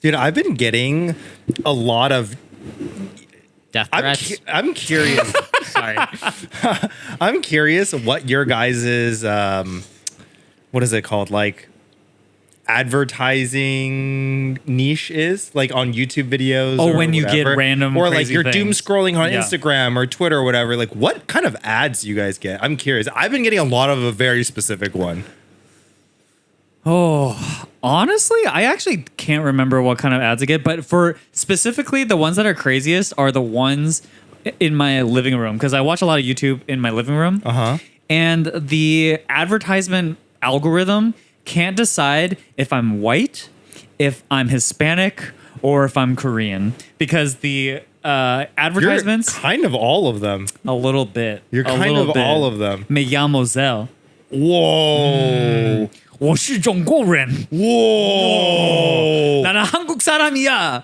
Dude, I've been getting a lot of Death threats. I'm curious. Sorry. I'm curious what your guys's what is it called? Like advertising niche is, like on YouTube videos. Oh, or when you whatever. get random or like crazy you're doom things. scrolling on Yeah. Instagram or Twitter or whatever. Like, what kind of ads do you guys get? I'm curious. I've been getting a lot of a very specific one. Oh, honestly, I actually can't remember what kind of ads I get, but for specifically the ones that are craziest are the ones in my living room, because I watch a lot of YouTube in my living room. And the advertisement algorithm can't decide if I'm white, if I'm Hispanic, or if I'm Korean, because the advertisements You're kind of all of them. a little bit. You're a kind little of bit. all of them. Me llamo Xell. Whoa. 我是中国人. Whoa. 나는 한국 사람이야.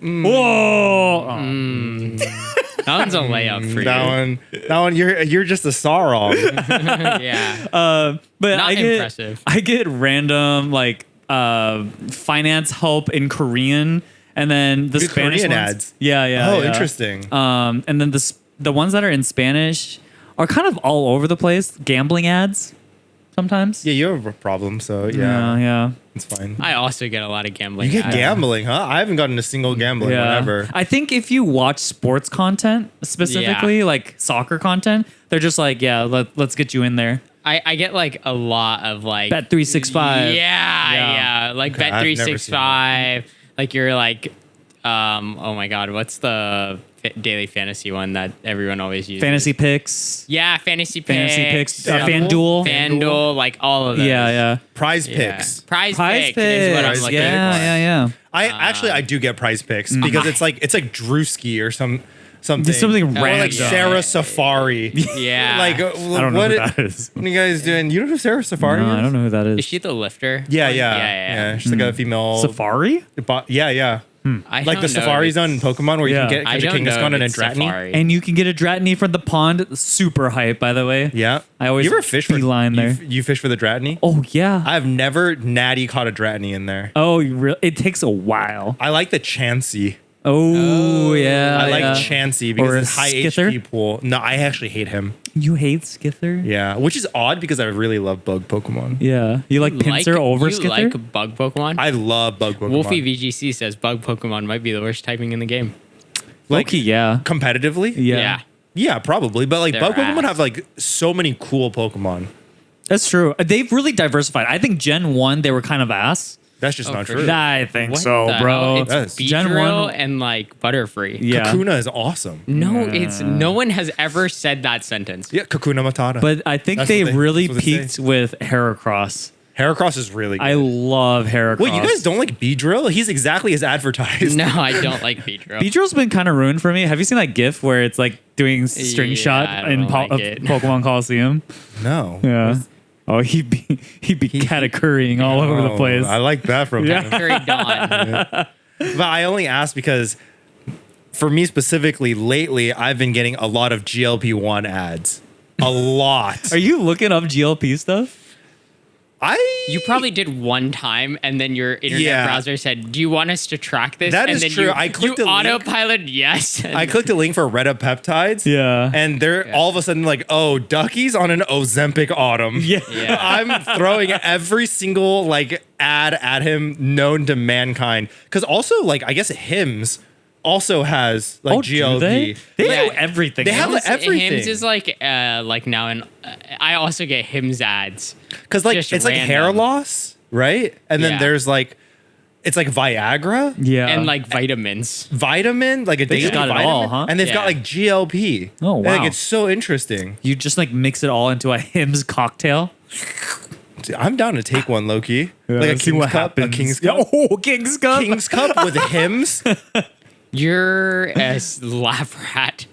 Whoa. That one's a layup for That one, you're just a Sauron. you. Yeah. But Not impressive. I get random like finance help in Korean, and then the Good Spanish Korean ones. ads. Yeah. Oh, interesting. And then the ones that are in Spanish are kind of all over the place. Gambling ads sometimes. Yeah, you have a problem, so yeah, Yeah. it's fine. I also get a lot of gambling. You get ads. gambling, huh? I haven't gotten a single gambling one ever. I think if you watch sports content, specifically like soccer content, they're just like, yeah, let's get you in there. I get like a lot of like Bet 365. Yeah. Like Okay, Bet I've never 365. Like you're like, oh my god, what's the daily fantasy one that everyone always uses? Fantasy picks. Yeah, fantasy Fantasy picks. picks. FanDuel. FanDuel, like all of those. Yeah. Prize Yeah. picks. Prize Prize pick is what I'm picks. looking Yeah, for. yeah. I actually I do get prize picks because it's like Drewski or something. Something Or like random. Sarah Safari. Yeah. Like I don't know who that is. What are you guys doing? You don't know who Sarah Safari No, is? I don't know who that Is is. she the lifter? Yeah. Yeah. She's like a female. Safari? Yeah. I Like the don't know Safari if Zone in it's- Pokemon where you Yeah. can I catch a don't know Kangaskhan and a if it's Dratini. Safari. And you can get a Dratini from the pond. Super hype, by the way. Yeah. I always you ever fish for beeline there. You fish for the Dratini? Oh, yeah. I've never natty caught a Dratini in there. Oh, it takes a while. I like the Chansey. Oh, yeah. I like yeah. Chansey because Or a it's high Skither? HP pool. No, I actually hate him. You hate Skither? Yeah, which is odd because I really love bug Pokemon. Yeah. You like Pinsir over you Skither? like bug Pokemon? I love bug Pokemon. Wolfie VGC says bug Pokemon might be the worst typing in the game. like Loki, yeah. competitively. Yeah. Yeah, probably. But like They're bug Pokemon ass. have like so many cool Pokemon. That's true. They've really diversified. I think Gen 1, they were kind of ass. That's just not for true. sure. I think What so, the bro. hell? That's- It's Gen Beedrill 1 and like Butterfree. Yeah. Kakuna is awesome. No, it's no one has ever said that sentence. Yeah, Kakuna Matata. But I think That's they what they- really that's what they peaked with Heracross. Heracross is really good. I love Heracross. Wait, you guys don't like Beedrill? He's exactly as advertised. No, I don't like Beedrill. Beedrill's been kind of ruined for me. Have you seen that GIF where it's like doing string Yeah, shot I in don't like it. Pokemon Coliseum? No. Yeah. Oh, he'd be categorying all over the Oh, place. I like that from him. Very Dawn. But I only asked because for me specifically, lately, I've been getting a lot of GLP-1 ads. A lot. Are you looking up GLP stuff? You probably did one time, and then your internet Yeah. browser said, "Do you want us to track this?" That and is then true. You, I clicked you a link. autopilot yes. and- I clicked a link for Retta Peptides. Yeah. And they're all of a sudden like, oh, Ducky's on an Ozempic autumn. Yeah. Yeah. I'm throwing every single like ad at him known to mankind. Because also, like, I guess Hims also has like Oh, do GLP. they? They Yeah. do everything. They have now. everything. Hims is like now, and I also get Hims ads. Because like just it's like hair random. loss, right? And then Yeah. there's like it's like Viagra, yeah. And like vitamins. vitamin, like a They daily just got it vitamin, all, huh? and they've got Yeah. like GLP. Oh, And, like wow. it's so interesting. you just like mix it all into a Hims cocktail. Dude, I'm down to take one, Loki. like a see King's what cup, a happens. King's cup, Oh, King's Cup. King's cup with Hims. You're a lab rat.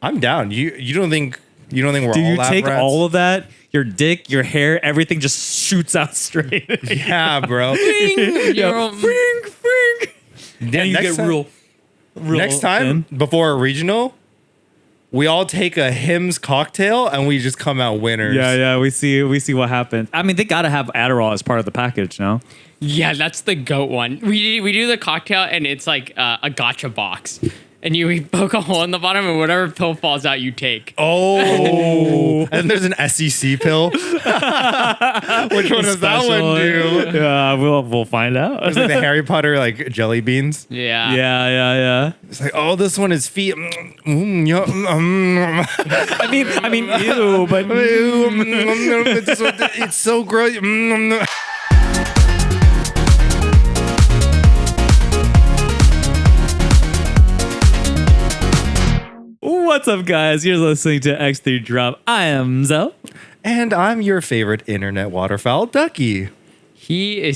I'm down. You don't think we're Do all you lab take rats? all of that? Your dick, your hair, everything just shoots out straight. Yeah, bro. You're- Frink, frink. Yeah, And you next get time- real Next time thin. before a regional, we all take a Hims cocktail and we just come out winners. Yeah. We see what happens. I mean, they gotta have Adderall as part of the package, no? Yeah, that's the goat one. We do the cocktail and it's like a gotcha box. And we poke a hole in the bottom and whatever pill falls out, you take. Oh. And there's an SEC pill. Which one does that one do? Yeah, we'll find out. It's like the Harry Potter like jelly beans. Yeah. Yeah. It's like, oh, this one is feet. I mean, ew, but It's so gross. What's up, guys? You're listening to X3 Drop. I am Xell. And I'm your favorite internet waterfowl, Ducky. He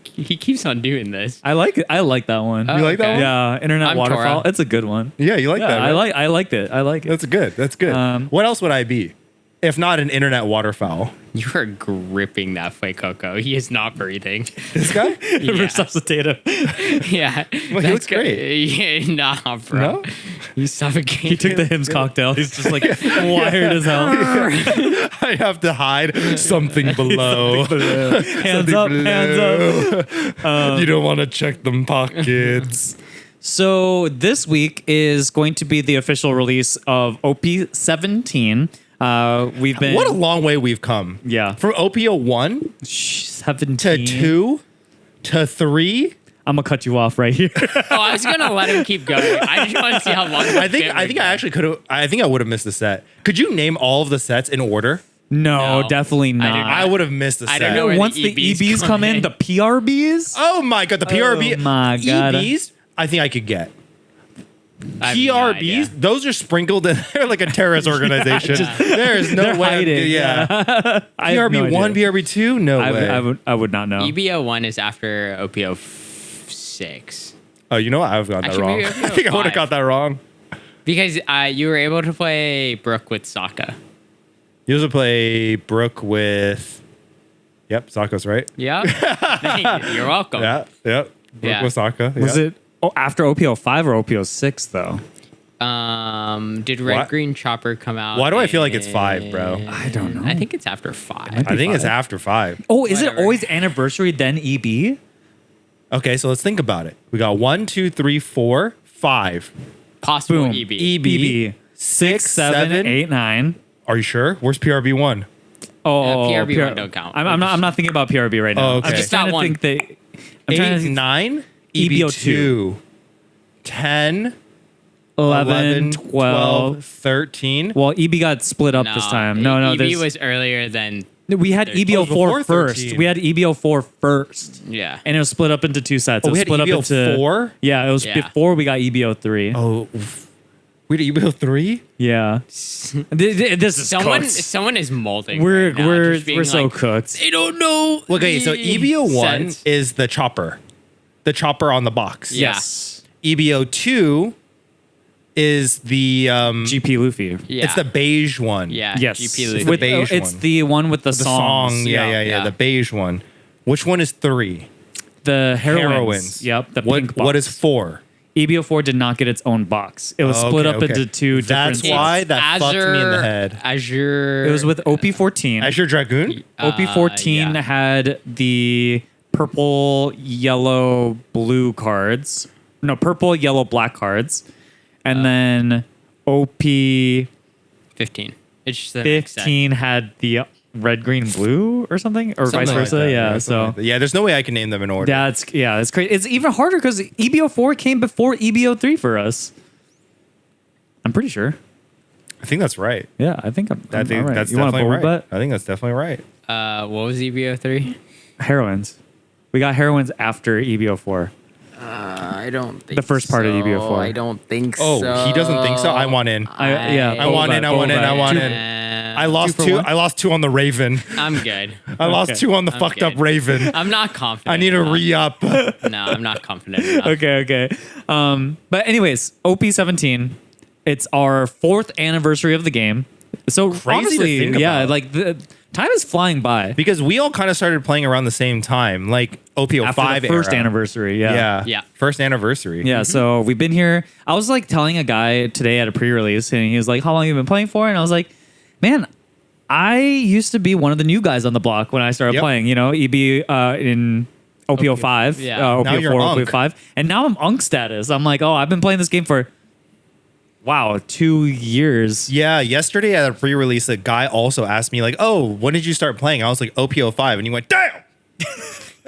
keeps on doing this. I like it. I like that one. Oh, You like that okay. one? Yeah, internet I'm waterfowl. Tora. It's a good one. Yeah, you like Yeah, that, right? I liked it. I like it. That's good. That's good. What else would I be if not an internet waterfowl? You are gripping that Fuecoco. He is not breathing. This guy? Yeah. Resuscitative. Yeah. Well, he looks great. Yeah, nah, bro. No? He's suffocating. He took the Hims cocktail. He's just like wired as hell. I have to hide something below. Hands up, hands up. You don't want to check them pockets. So this week is going to be the official release of OP17. We've been What a long way we've come. Yeah. From OP01 17 to 2 to 3. I'm gonna cut you off right here. Oh, I was gonna let him keep going. I just want to see how long. I think I actually could have. I think I would have missed the set. Could you name all of the sets in order? No, No, definitely I not. did not. I would have missed the set. I don't know where Once the the EBs EBs come in, in. the PRBs. Oh my god, the PRB. Oh my God. EBs. I think I could get. I have no idea. PRBs. Those are sprinkled in there like a terrorist organization. There's no They're way. hiding, Yeah. I have no PRB1, idea. PRB2. No way. I would not know. EBO1 is after OPO6. Oh, you know what? I've got that Actually, wrong. maybe I think I would have 5. got that wrong. Because you were able to play Brook with Sokka. You also play Brook with. Yep, Sokka's right. Yeah. Thank you. You're welcome. Yeah, yep. Brook Yeah. with Sokka. Was yeah. it after OPO5 or OPO6 though? Did Red What? Green Chopper come out? Why do I feel like it's 5, bro? I don't know. I think it's after 5. I think it's 5. after 5. Oh, is it Whatever. always anniversary then EB? Okay, so let's think about it. We got 1, 2, 3, 4, 5. Possible Boom. EB. EB 6, 7, 8, 9. Are you sure? Where's PRB1? Oh, PRB1 don't count. I'm not thinking about PRB right now. Oh, okay. I'm just trying to Just that think that. I'm trying 8, to think 9, EBO2. EB2, 10, 11, 12. 13. Well, EB got split up this time. No, EB there's- was earlier than. we had Oh, EBO4 before first. 13. We had EBO4 first. Yeah. And it was split up into 2 sets. Oh, It we was had split up into EBO4? Yeah, it was Yeah. before we got EBO3. Oh, we had EBO3? Yeah. This is cooked. Someone is molding. We're right now, we're just being we're so like, cooked. They don't know. Okay, so the EBO1 sets. is the chopper. The chopper on the box. Yeah. Yes. EBO2 is the GP Luffy. Yeah. it's the beige one. Yeah. Yes. GP It's Luffy. the With, beige it's one. the one with the, The song. Yeah, Yeah. the beige one. Which one is 3? The heroines. Heroines. Yep. The pink box. What is 4? EBO4 did not get its own box. It was split up into 2 different. That's why It's that fucked me in the head. Azure. It was with OP14. Azure Dragoon? OP14 yeah. had the purple, yellow, blue cards. No, purple, yellow, black cards. And then OP15 15. It's just the next set. had the red, green, blue or something, or vice Something like versa. that, Yeah. something So like that. Yeah, there's no way I can name them in order. that's it's crazy. It's even harder because EBO4 came before EBO3 for us. I'm pretty sure. I think that's right. Yeah, I think I'm I think all right. that's You want a definitely bold right. bet? I think that's definitely right. What was EBO3? Heroines. We got heroines after EBO4. I don't think The first part of EBO4. I don't think Oh, so. he doesn't think so? I want in. I want in, I want in, I want in. I lost for 2. one? I lost 2 on the Raven. I'm good. I lost Okay. 2 on the I'm fucked up good. Raven. I'm not confident. I need to enough. re-up. No, I'm not confident enough. Okay. But anyways, OP17. It's our 4th anniversary of the game. So Crazy to honestly, think yeah, about. like Time is flying by. Because we all kind of started playing around the same time, like OP05 After the first era. anniversary, Yeah. First anniversary. Yeah, so we've been here. I was like telling a guy today at a pre-release, and he was like, "How long have you been playing for?" And I was like, "Man, I used to be one of the new guys on the block when I started playing. You know, EB in OP05, Yeah. Now you're OP04, Unk. OP5, and now I'm Unk status. I'm like, oh, I've been playing this game for 2 years. Yeah, yesterday at a pre-release, a guy also asked me like, "Oh, when did you start playing?" I was like, "OP05," and he went, "Damn!"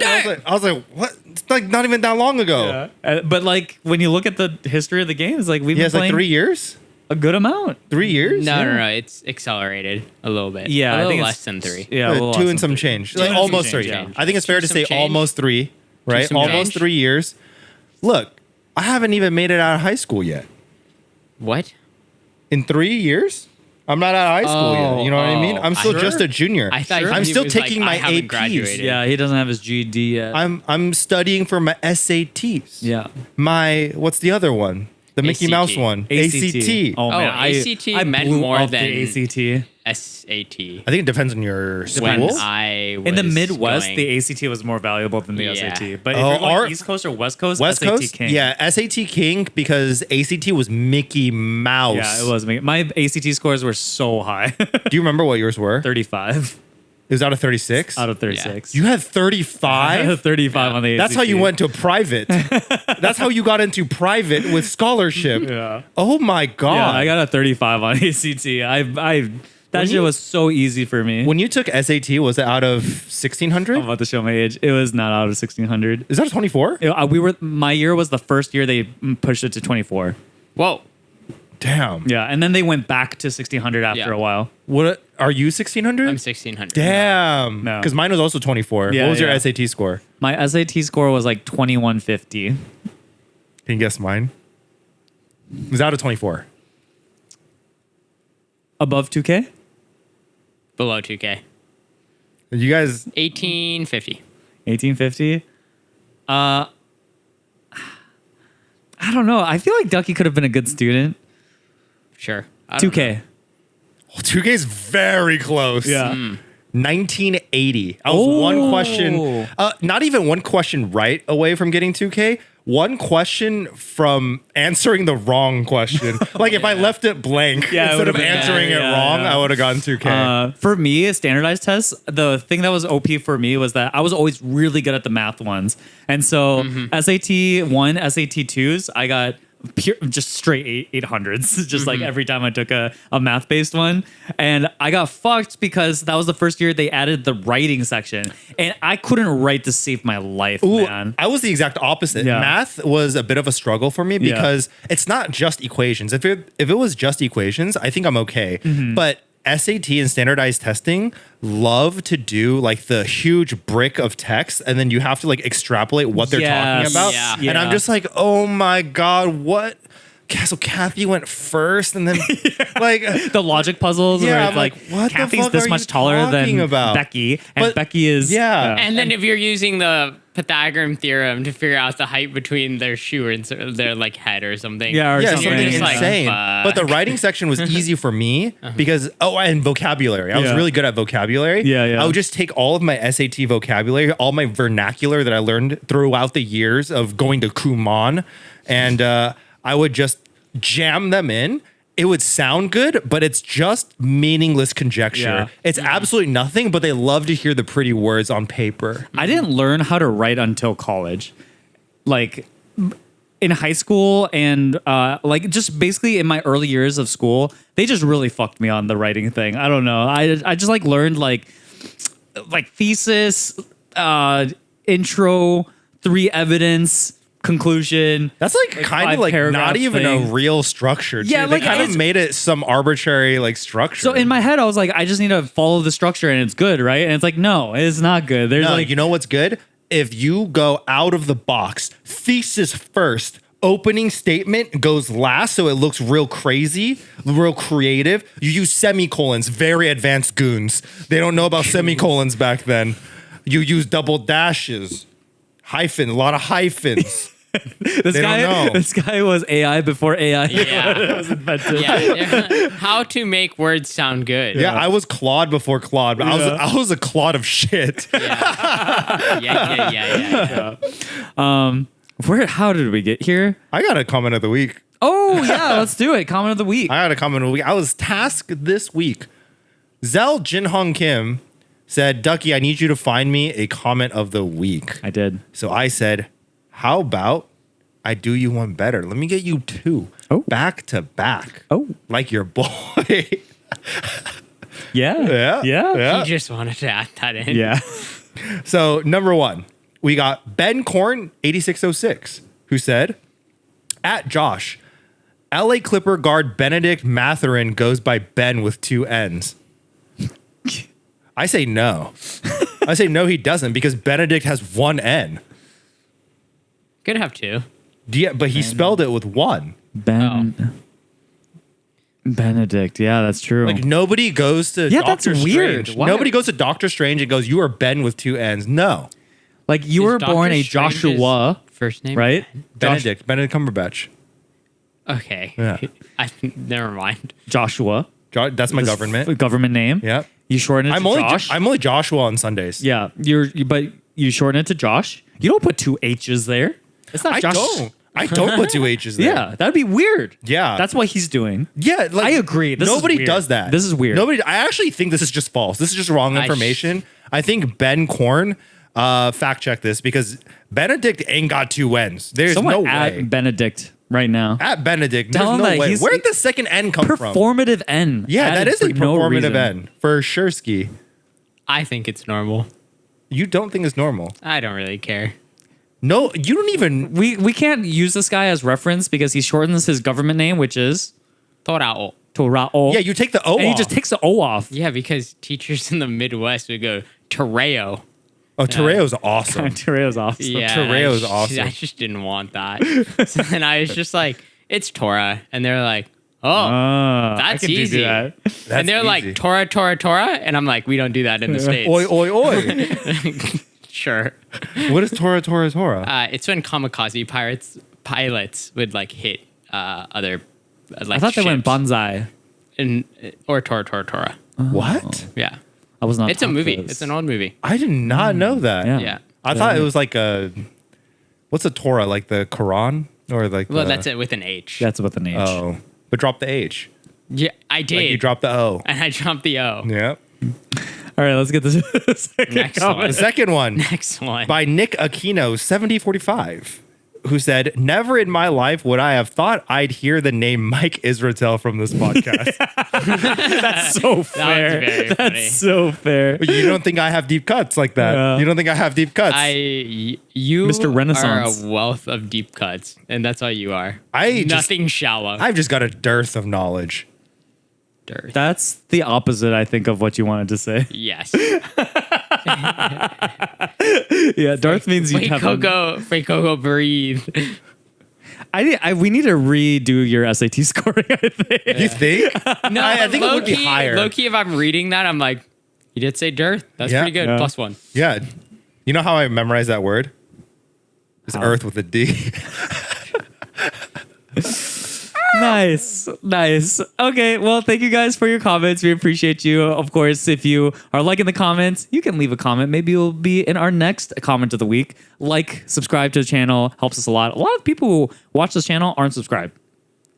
I was like, "What? It's like not even that long ago." But like when you look at the history of the game, it's like we've been It's like playing 3 years. a good amount. 3 years. No. It's accelerated a little bit. Yeah, a I little think less it's than 3. Yeah, a little two less and than some three. change. Two Like and some almost change, 3. yeah. I think it's fair to Some say change. almost 3. Right, some almost change. 3 years. Look, I haven't even made it out of high school yet. What? In 3 years, I'm not out of high school yet. You know what I mean? I'm still Sure. just a junior. I thought I'm he still was taking like, I my haven't APs. graduated. Yeah, he doesn't have his GED yet. I'm studying for my SATs. yeah. My what's the other one? The Mickey ACT. Mouse one. ACT. Oh man, ACT I meant blew more up than- the ACT. SAT. I think it depends on your school. When Depends. I was In the Midwest, going- the ACT was more valuable than the Yeah. SAT. But if Oh, you're going our- East Coast or West Coast, West SAT Coast, king. yeah, SAT king because ACT was Mickey Mouse. Yeah, it was me. My ACT scores were so high. Do you remember what yours were? 35 It was out of 36. out of 36. You had I had 35. 35 on the ACT. That's how you went to private. That's how you got into private with scholarship. Yeah. Oh my god! Yeah, I got a 35 on ACT. That When shit you- was so easy for me. When you took SAT, was it out of 1600? I'm about to show my age. It was not out of 1600. Is that a 24? My year was the first year they pushed it to 24. Whoa. Damn. Yeah, and then they went back to 1600 after Yeah. a while. What are you 1600? I'm 1600. Damn. No. Because mine was also 24. Yeah, what was your yeah. SAT score? My SAT score was like 2150. Can you guess mine? It was out of 24. Above 2K? Below 2K. You guys, 1850. 1850? I don't know. I feel like Ducky could have been a good student. Sure. I don't 2K. know. 2K is very close. Yeah. 1980. I was one question, not even one question right away from getting 2K. One question from answering the wrong question. Like if I left it blank Yeah, it instead of would've been answering better. it Yeah, wrong, yeah. I would have gotten 2K. For me, standardized tests, the thing that was OP for me was that I was always really good at the math ones. And so SAT 1, SAT 2s, I got just straight 800s, just like every time I took a math based one. And I got fucked because that was the first year they added the writing section. And I couldn't write to save my life, Ooh, man. I was the exact opposite. Yeah. Math was a bit of a struggle for me Yeah. because it's not just equations. If it was just equations, I think I'm okay. But SAT and standardized testing love to do like the huge brick of text, and then you have to like extrapolate what they're talking Yes. about. Yeah. And I'm just like, oh my god, what? So Kathy went first, and then like The logic puzzles Yeah, where I'm it's like, like, what the Kathy's fuck this are much you taller talking than about? Becky, and But- Becky is yeah. And then if you're using the Pythagorean theorem to figure out the height between their shoe and their like head or something. Yeah, or Yeah, something. something You're just like, insane. But the fuck. writing section was easy for me because and vocabulary. I was Yeah. really good at vocabulary. Yeah, yeah. I would just take all of my SAT vocabulary, all my vernacular that I learned throughout the years of going to Kumon, and I would just jam them in. It would sound good, but it's just meaningless conjecture. Yeah. It's absolutely nothing, but they love to hear the pretty words on paper. I didn't learn how to write until college. Like in high school and like just basically in my early years of school, they just really fucked me on the writing thing. I don't know. I just like learned like thesis, intro, 3 evidence, conclusion. That's like kind 5 of like not paragraph even thing. a real structure. Too. Yeah, they like, kind of it's- made it some arbitrary like structure. So in my head, I was like, I just need to follow the structure and it's good, right? And it's like, no, it's not good. There's No, like, you know what's good? If you go out of the box, thesis first, opening statement goes last, so it looks real crazy, real creative. You use semicolons, very advanced goons. They don't know about semicolons back then. You use double dashes, hyphen, a lot of hyphens. This They guy, don't know. this guy was AI before AI Yeah. was invented. Yeah. How to make words sound good. Yeah, I was Claude before Claude, but I was a Claude of shit. Yeah. How did we get here? I got a comment of the week. Oh yeah, let's do it. Comment of the week. I got a comment of the week. I was tasked this week. Xell Jinhong Kim said, Ducky, I need you to find me a comment of the week. I did. So I said, how about I do you one better? Let me get you two. Oh. Back to back. Oh. Like your boy. Yeah. Yeah. He just wanted to add that in. Yeah. So number one, we got Ben Korn 8606, who said, at Josh, LA Clipper guard Benedict Mathurin goes by Ben with two N's. I say no. I say no, he doesn't, because Benedict has one N. Could have two. Yeah, but he spelled it with one. Benedict. Yeah, that's true. Like nobody goes to Yeah, that's Doctor weird. Strange. Why? Nobody goes to Doctor Strange and goes, you are Ben with two N's. No. Like you Is were born Doctor a Strange's Joshua, first name, right? Benedict Cumberbatch. Okay. Yeah. Never mind. Joshua. That's my This government. government name. Yeah. You shorten it to Josh. I'm only Joshua on Sundays. yeah, but you shorten it to Josh. You don't put two H's there. It's not I Josh. I don't put two H's there. Yeah, that'd be weird. Yeah. That's what he's doing. Yeah, like I agree. This is nobody weird. does that. This is weird. Nobody. I actually think this is just false. This is just wrong information. I think Ben Korn. Fact check this, because Benedict ain't got two N's. There's Someone no at way. Benedict right now. At Benedict, Tell there's him no that way. he's- Where'd the second N come from? Performative N. Yeah, that added is a for no performative reason. N for sure. Ski. I think it's normal. You don't think it's normal? I don't really care. No, you don't even. We can't use this guy as reference because he shortens his government name, which is Torao. Torao. Yeah, you take the O and he off. just takes the O off. Yeah, because teachers in the Midwest would go Toreo. Oh, Tereo's awesome. Toreo's off. Yeah, Tereo's I awesome. just didn't want that. So then I was just like, it's Torah. And they're like, oh, I that's can do easy. that. And they're easy. like, Torah. And I'm like, we don't do that in the States. Oi, oi, oi. Sure. What is Torah? It's when kamikaze pilots would like hit other like I thought they went ships. bonsai. Or Torah. What? Yeah. I was not. It's a taught movie. this. It's an old movie. I did not know that. Yeah. Yeah. I thought it was like a. What's a Torah? Like the Quran? Or like Well, the, that's it with an H. That's with an H. Oh. But drop the H. Yeah, I did. Like you drop the O. and I dropped the O. Yep. All right, let's get this second Next comment. one. The second one Next one. by Nick Aquino 7045, who said, never in my life would I have thought I'd hear the name Mike Israetel from this podcast. That's so fair. very That's funny. so fair. But you don't think I have deep cuts like that. Yeah. You don't think I have deep cuts. You Mr. Renaissance. are a wealth of deep cuts, and that's all you are. Just- Nothing shallow. I've just got a dearth of knowledge. Dirt. That's the opposite, I think, of what you wanted to say. Yes. Yeah, Darth means you Wait, have. Coco, breathe. We need to redo your SAT scoring. I think. You think? No, I think it would be low-key- higher. Low-key, if I'm reading that, I'm like, you did say dearth. That's Yeah. pretty good. Yeah. +1. Yeah. You know how I memorized that word? It's How? earth with a D. Nice. Okay, well, thank you guys for your comments. We appreciate you. Of course, if you are liking the comments, you can leave a comment. Maybe you'll be in our next comment of the week. Like, subscribe to the channel. Helps us a lot. A lot of people who watch this channel aren't subscribed.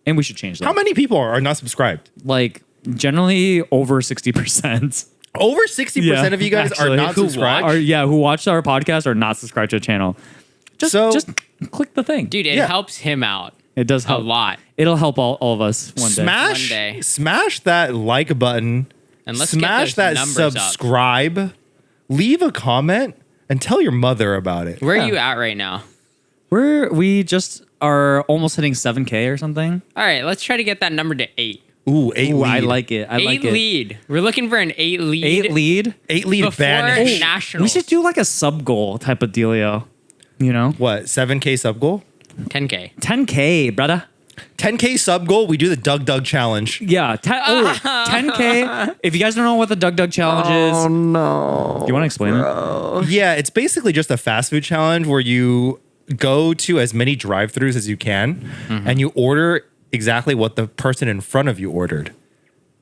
And we should change that. How many people are not subscribed? Like, generally over 60%. Over 60% of you guys are actually. not Who subscribed? who watch our podcast are not subscribed to the channel. Just click the thing. Dude, it Yeah. helps him out It does a help. lot. It'll help all of us one day. Smash, One day. smash that like button. And let's get smash those that numbers up. subscribe. Leave a comment and tell your mother about it. Where Yeah. are you at right now? We just are almost hitting 7K or something. All right, let's try to get that number to 8. Ooh, 8 Ooh, lead. I like it. I like it. lead. We're looking for an 8 lead. 8 lead. 8 lead before banish. nationals. We should do like a sub goal type of dealio. You know, What, 7K sub goal? 10K. 10K, brother. 10K sub goal, we do the Doug challenge. Yeah, 10K. If you guys don't know what the Doug challenge is, no. do you want to explain it? Yeah, it's basically just a fast food challenge where you go to as many drive-throughs as you can, and you order exactly what the person in front of you ordered,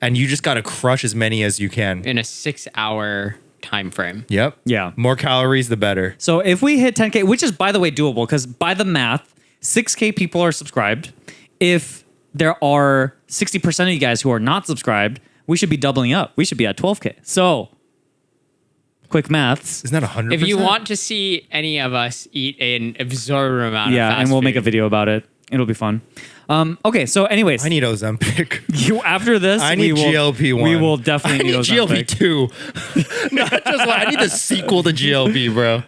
and you just got to crush as many as you can in a 6-hour time frame. Yep. Yeah. More calories, the better. So if we hit 10K, which is, by the way, doable, because by the math, 6K people are subscribed. If there are 60% of you guys who are not subscribed, we should be doubling up. We should be at 12K. So, quick maths. Isn't that 100%? If you want to see any of us eat an absurd amount of fast and we'll food, make a video about it. It'll be fun. Okay, so anyways, I need Ozempic. after this, I need GLP-1. We will definitely I need Ozempic. GLP-2. Not just one. I need the sequel to GLP, bro.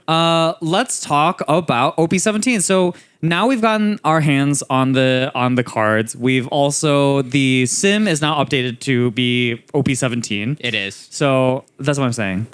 Let's talk about OP17. So now we've gotten our hands on the cards. We've also, the sim is now updated to be OP17. it is. So that's what I'm saying.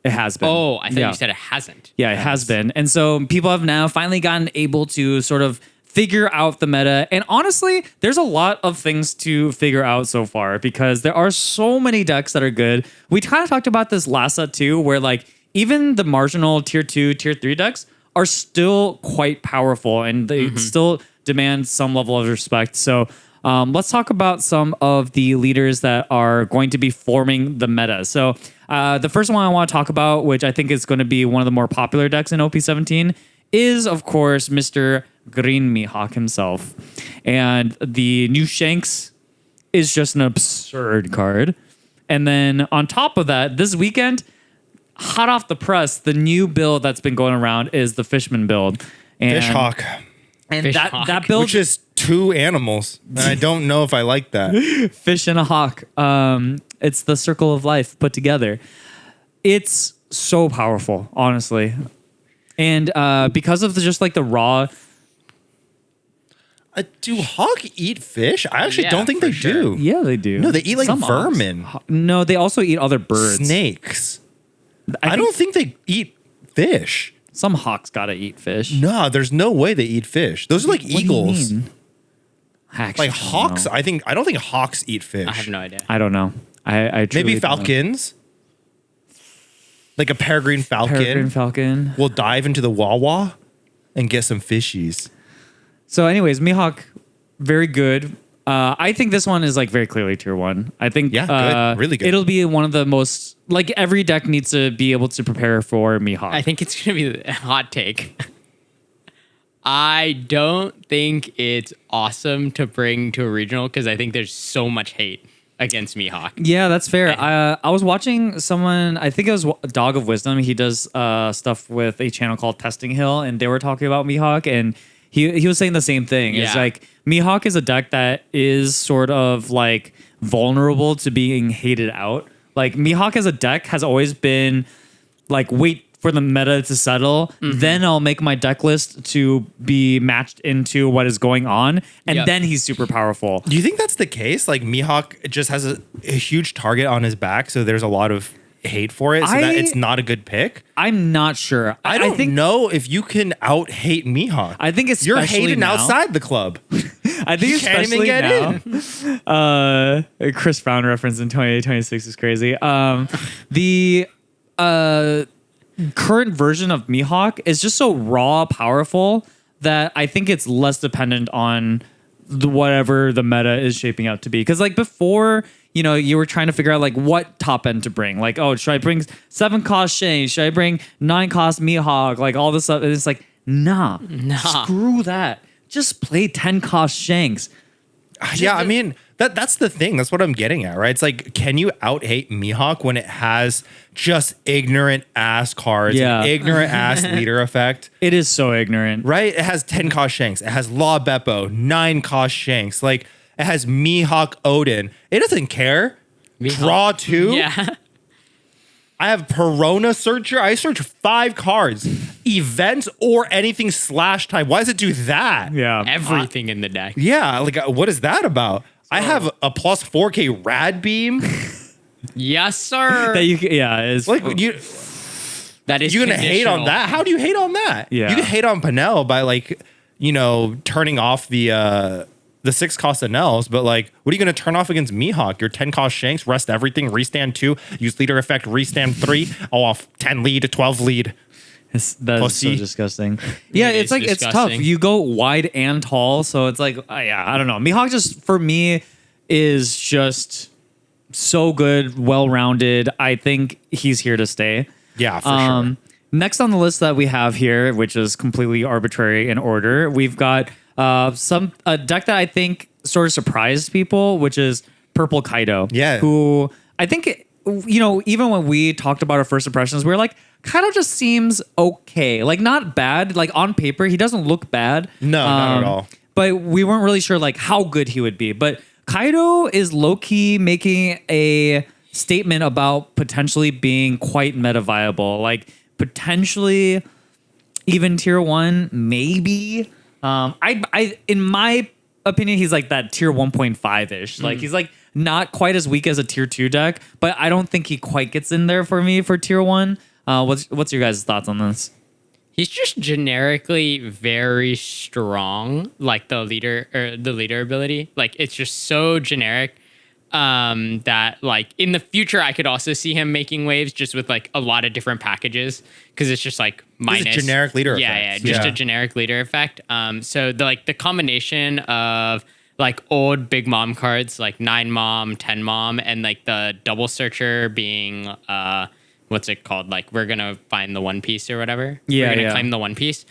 It has been. Oh, I thought Yeah. you said it hasn't. Yeah, it has been. And so people have now finally gotten able to sort of figure out the meta. And honestly, there's a lot of things to figure out so far because there are so many decks that are good. We kind of talked about this last set too, where like even the marginal tier 2, tier 3 decks are still quite powerful and they still demand some level of respect. So let's talk about some of the leaders that are going to be forming the meta. So the first one I want to talk about, which I think is going to be one of the more popular decks in OP17, is of course Mr. Green Mihawk himself. And the new Shanks is just an absurd card. And then on top of that, this weekend, hot off the press, the new build that's been going around is the Fishman build. And, Fishhawk. And Fish that, hawk. that build, Which is 2 animals. And I don't know if I like that. fish and a hawk. It's the circle of life put together. It's so powerful, honestly. And because of just like the raw, Do hawk eat fish? I actually Yeah, don't think for they sure. do. yeah, they do. No, they eat like Some hawks. vermin. No, they also eat other birds. Snakes. I think don't think they eat fish. Some hawks gotta eat fish. No, there's no way they eat fish. Those are like What do you eagles. mean? I actually Like don't hawks, know. I don't think hawks eat fish. I have no idea. I don't know. I truly Maybe don't know. falcons. Like a peregrine falcon Peregrine falcon. will dive into the Wawa and get some fishies. So, anyways, Mihawk, very good. I think this one is like very clearly tier 1. I think Yeah, good. Really good. It'll be one of the most, like, every deck needs to be able to prepare for Mihawk. I think it's going to be a hot take. I don't think it's awesome to bring to a regional because I think there's so much hate against Mihawk. Yeah, that's fair. I was watching someone, I think it was Dog of Wisdom. He does stuff with a channel called Testing Hill, and they were talking about Mihawk, and he was saying the same thing. It's Yeah. like Mihawk is a deck that is sort of like vulnerable to being hated out. Like Mihawk as a deck has always been like, wait for the meta to settle, then I'll make my deck list to be matched into what is going on, and Yep. then he's super powerful. Do you think that's the case? Like Mihawk just has a huge target on his back, so there's a lot of hate for it, so that it's not a good pick? I'm not sure. I don't think know if you can out hate Mihawk. I think You're especially hated now- outside the club. I think You can't even especially get now. Chris Brown reference in 2026 is crazy. The current version of Mihawk is just so raw, powerful that I think it's less dependent on whatever the meta is shaping out to be. Because like before, you were trying to figure out like what top end to bring. Like, oh, should I bring 7 cost Shanks? Should I bring 9 cost Mihawk? Like all this stuff. And it's like, nah, screw that. Just play 10 cost Shanks. Yeah, I mean, that's the thing. That's what I'm getting at, right? It's like, can you out hate Mihawk when it has just ignorant ass cards, Yeah. and ignorant ass leader effect, It is so ignorant. right? It has 10 cost Shanks. It has Law Beppo, 9 cost Shanks. Like, it has Mihawk Odin. It doesn't care. Draw 2. Yeah. I have Perona Searcher. I search 5 cards. Events or anything slash type. Why does it do that? Yeah. Everything in the deck. Yeah, like what is that about? I have a plus 4K Rad Beam. Yes, sir. It's Like you That is gonna hate on conditional. that? How do you hate on that? Yeah. You can hate on Penel by like, turning off the 6 cost Penels, but like, what are you gonna turn off against Mihawk? Your 10 cost Shanks, rest everything, restand 2, use leader effect, restand 3, off 10 lead, 12 lead. That's Pussy. so disgusting. Yeah, It it's is like it's tough. disgusting. You go wide and tall, so it's like yeah, I don't know. Mihawk just for me is just so good, well rounded. I think he's here to stay. Yeah, for sure. Next on the list that we have here, which is completely arbitrary in order, we've got a deck that I think sort of surprised people, which is Purple Kaido. Yeah. Who I think, even when we talked about our first impressions, we were like, Kaido just seems okay. Like, not bad. Like, on paper, he doesn't look bad. No, not at all. But we weren't really sure, like, how good he would be. But Kaido is low-key making a statement about potentially being quite meta viable. Like, potentially even tier 1, maybe. I in my opinion, he's like that tier 1.5-ish. Like, he's like not quite as weak as a tier 2 deck, but I don't think he quite gets in there for me for tier 1. What's your guys' thoughts on this? He's just generically very strong, like the leader ability. Like, it's just so generic that like in the future I could also see him making waves just with like a lot of different packages, because it's just like minus generic leader yeah, effects. just Yeah. a generic leader effect. So the combination of like old Big Mom cards like 9 Mom, 10 Mom, and like the double searcher being what's it called? Like, we're gonna find the One Piece or whatever. Yeah, we're gonna yeah. claim the One Piece.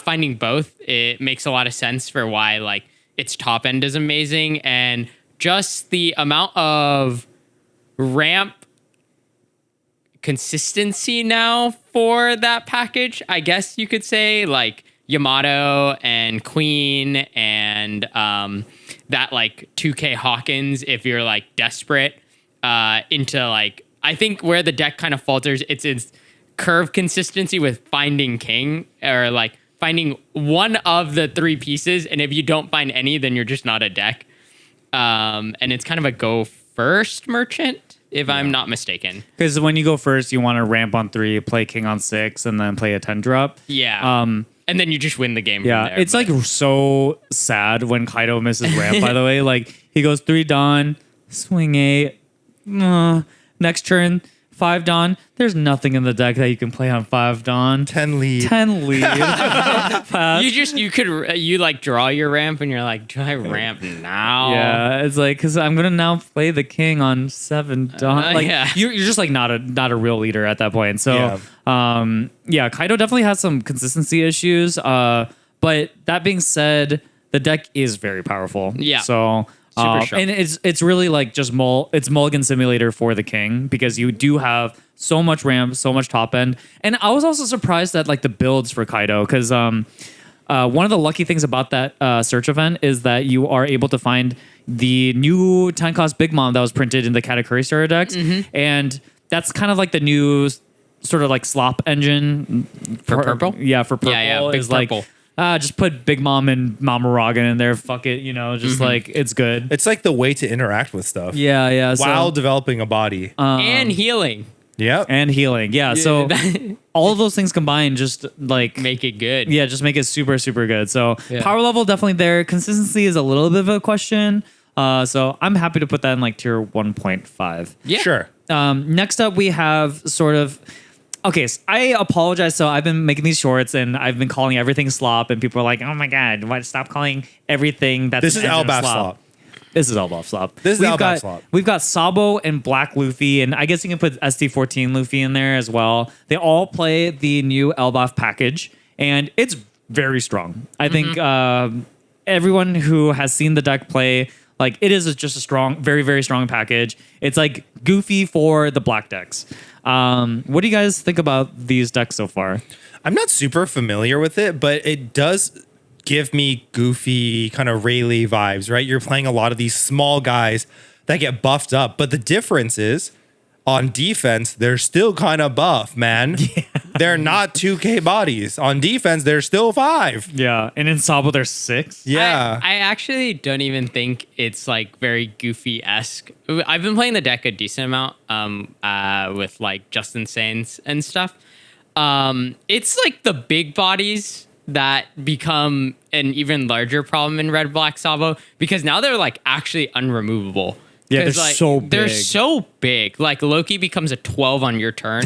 Finding both, it makes a lot of sense for why like its top end is amazing, and just the amount of ramp consistency now for that package, I guess you could say, like Yamato and Queen and that like 2K Hawkins if you're like desperate into like, I think where the deck kind of falters, it's its curve consistency with finding King, or like finding one of the 3 pieces, and if you don't find any, then you're just not a deck. And it's kind of a go first merchant, if I'm not mistaken. Because when you go first, you want to ramp on 3, play King on 6, and then play a 10 drop. Yeah. And then you just win the game Yeah, from there. it's like so sad when Kaido misses ramp, by the way. Like, he goes 3 Dawn, swing 8, next turn, 5 Dawn. There's nothing in the deck that you can play on 5 Dawn. 10 lead. 10 lead. Pass. you like draw your ramp and you're like, do I ramp now? Yeah, it's like, because I'm gonna now play the king on 7 Dawn. Like, yeah. you're just like not a real leader at that point. So, Kaido definitely has some consistency issues. But that being said, the deck is very powerful. Yeah. So. Super strong. And it's really like just it's Mulligan Simulator for the king, because you do have so much ramp, so much top end. And I was also surprised at like the builds for Kaido, because one of the lucky things about that search event is that you are able to find the new 10 cost Big Mom that was printed in the Katakuri starter decks. And that's kind of like the new sort of like slop engine For purple? Yeah, for purple. Yeah, big is like, purple. just put Big Mom and Mama Ragan in there. Fuck it, just like it's good. It's like the way to interact with stuff Yeah. while developing a body. And healing. Yep. And healing. Yeah. So all of those things combined just like Make it good. yeah, just make it super, super good. So Yeah. power level definitely there. Consistency is a little bit of a question. So I'm happy to put that in like tier 1.5. Yeah. Sure. Next up, we have sort of. Okay, so I apologize. So I've been making these shorts and I've been calling everything slop, and people are like, "Oh my god, why stop calling everything that's This an is engine elbaph slop. This is elbaph slop. This is We've elbaph got, slop. We've got Sabo and Black Luffy, and I guess you can put ST14 Luffy in there as well. They all play the new elbaph package, and it's very strong. I think everyone who has seen the deck play, like, it is just a strong, very, very strong package. It's like goofy for the black decks. What do you guys think about these decks so far? I'm not super familiar with it, but it does give me goofy kind of Rayleigh vibes, right? You're playing a lot of these small guys that get buffed up, but the difference is on defense, they're still kind of buff, man. Yeah. They're not 2K bodies. On defense, they're still 5. Yeah, and in Sabo there's 6. Yeah. I actually don't even think it's like very goofy-esque. I've been playing the deck a decent amount with like Justin Saints and stuff. It's like the big bodies that become an even larger problem in Red Black Sabo, because now they're like actually unremovable. Yeah, they're like, so big. They're so big. Like Loki becomes a 12 on your turn.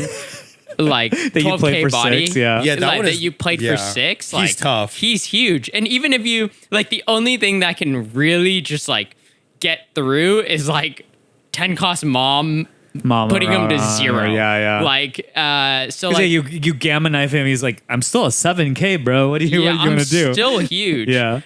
like That you 12K played for body. 6, yeah. Yeah, that like, one that is- you played yeah. for 6. He's Like, tough. He's huge. And even if you like, the only thing that can really just like get through is like 10 cost mom putting him to 0. Yeah. Like, so 'Cause, like, yeah, you gamma knife him. He's like, I'm still a 7K, bro. What are you yeah, gonna I'm do? still huge. Yeah,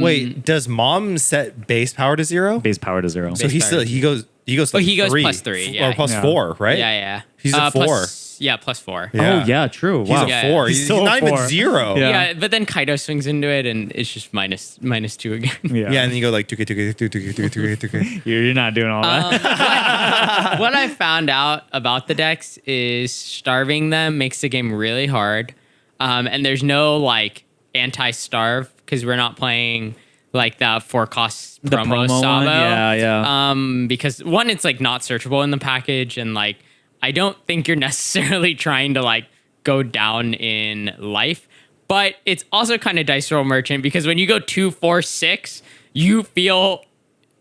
Wait, does mom set base power to 0? base power to 0. So Base power. he goes like he goes 3, +3, yeah. or plus Yeah. 4, right? Yeah. He's a 4. +4. Yeah. Oh yeah, true. He's Wow. a Yeah. 4. He's He's, still a not 4. even 0. Yeah. Yeah, but then Kaido swings into it, and it's just -2 again. Yeah, Yeah, and then you go like 2K. You're not doing all that. What I found out about the decks is starving them makes the game really hard, and there's no like anti-starve because we're not playing like the 4 cost The promo promo Sabo. one? Yeah. Because one, it's like not searchable in the package, and like I don't think you're necessarily trying to like go down in life. But it's also kind of dice roll merchant because when you go 2, 4, 6, you feel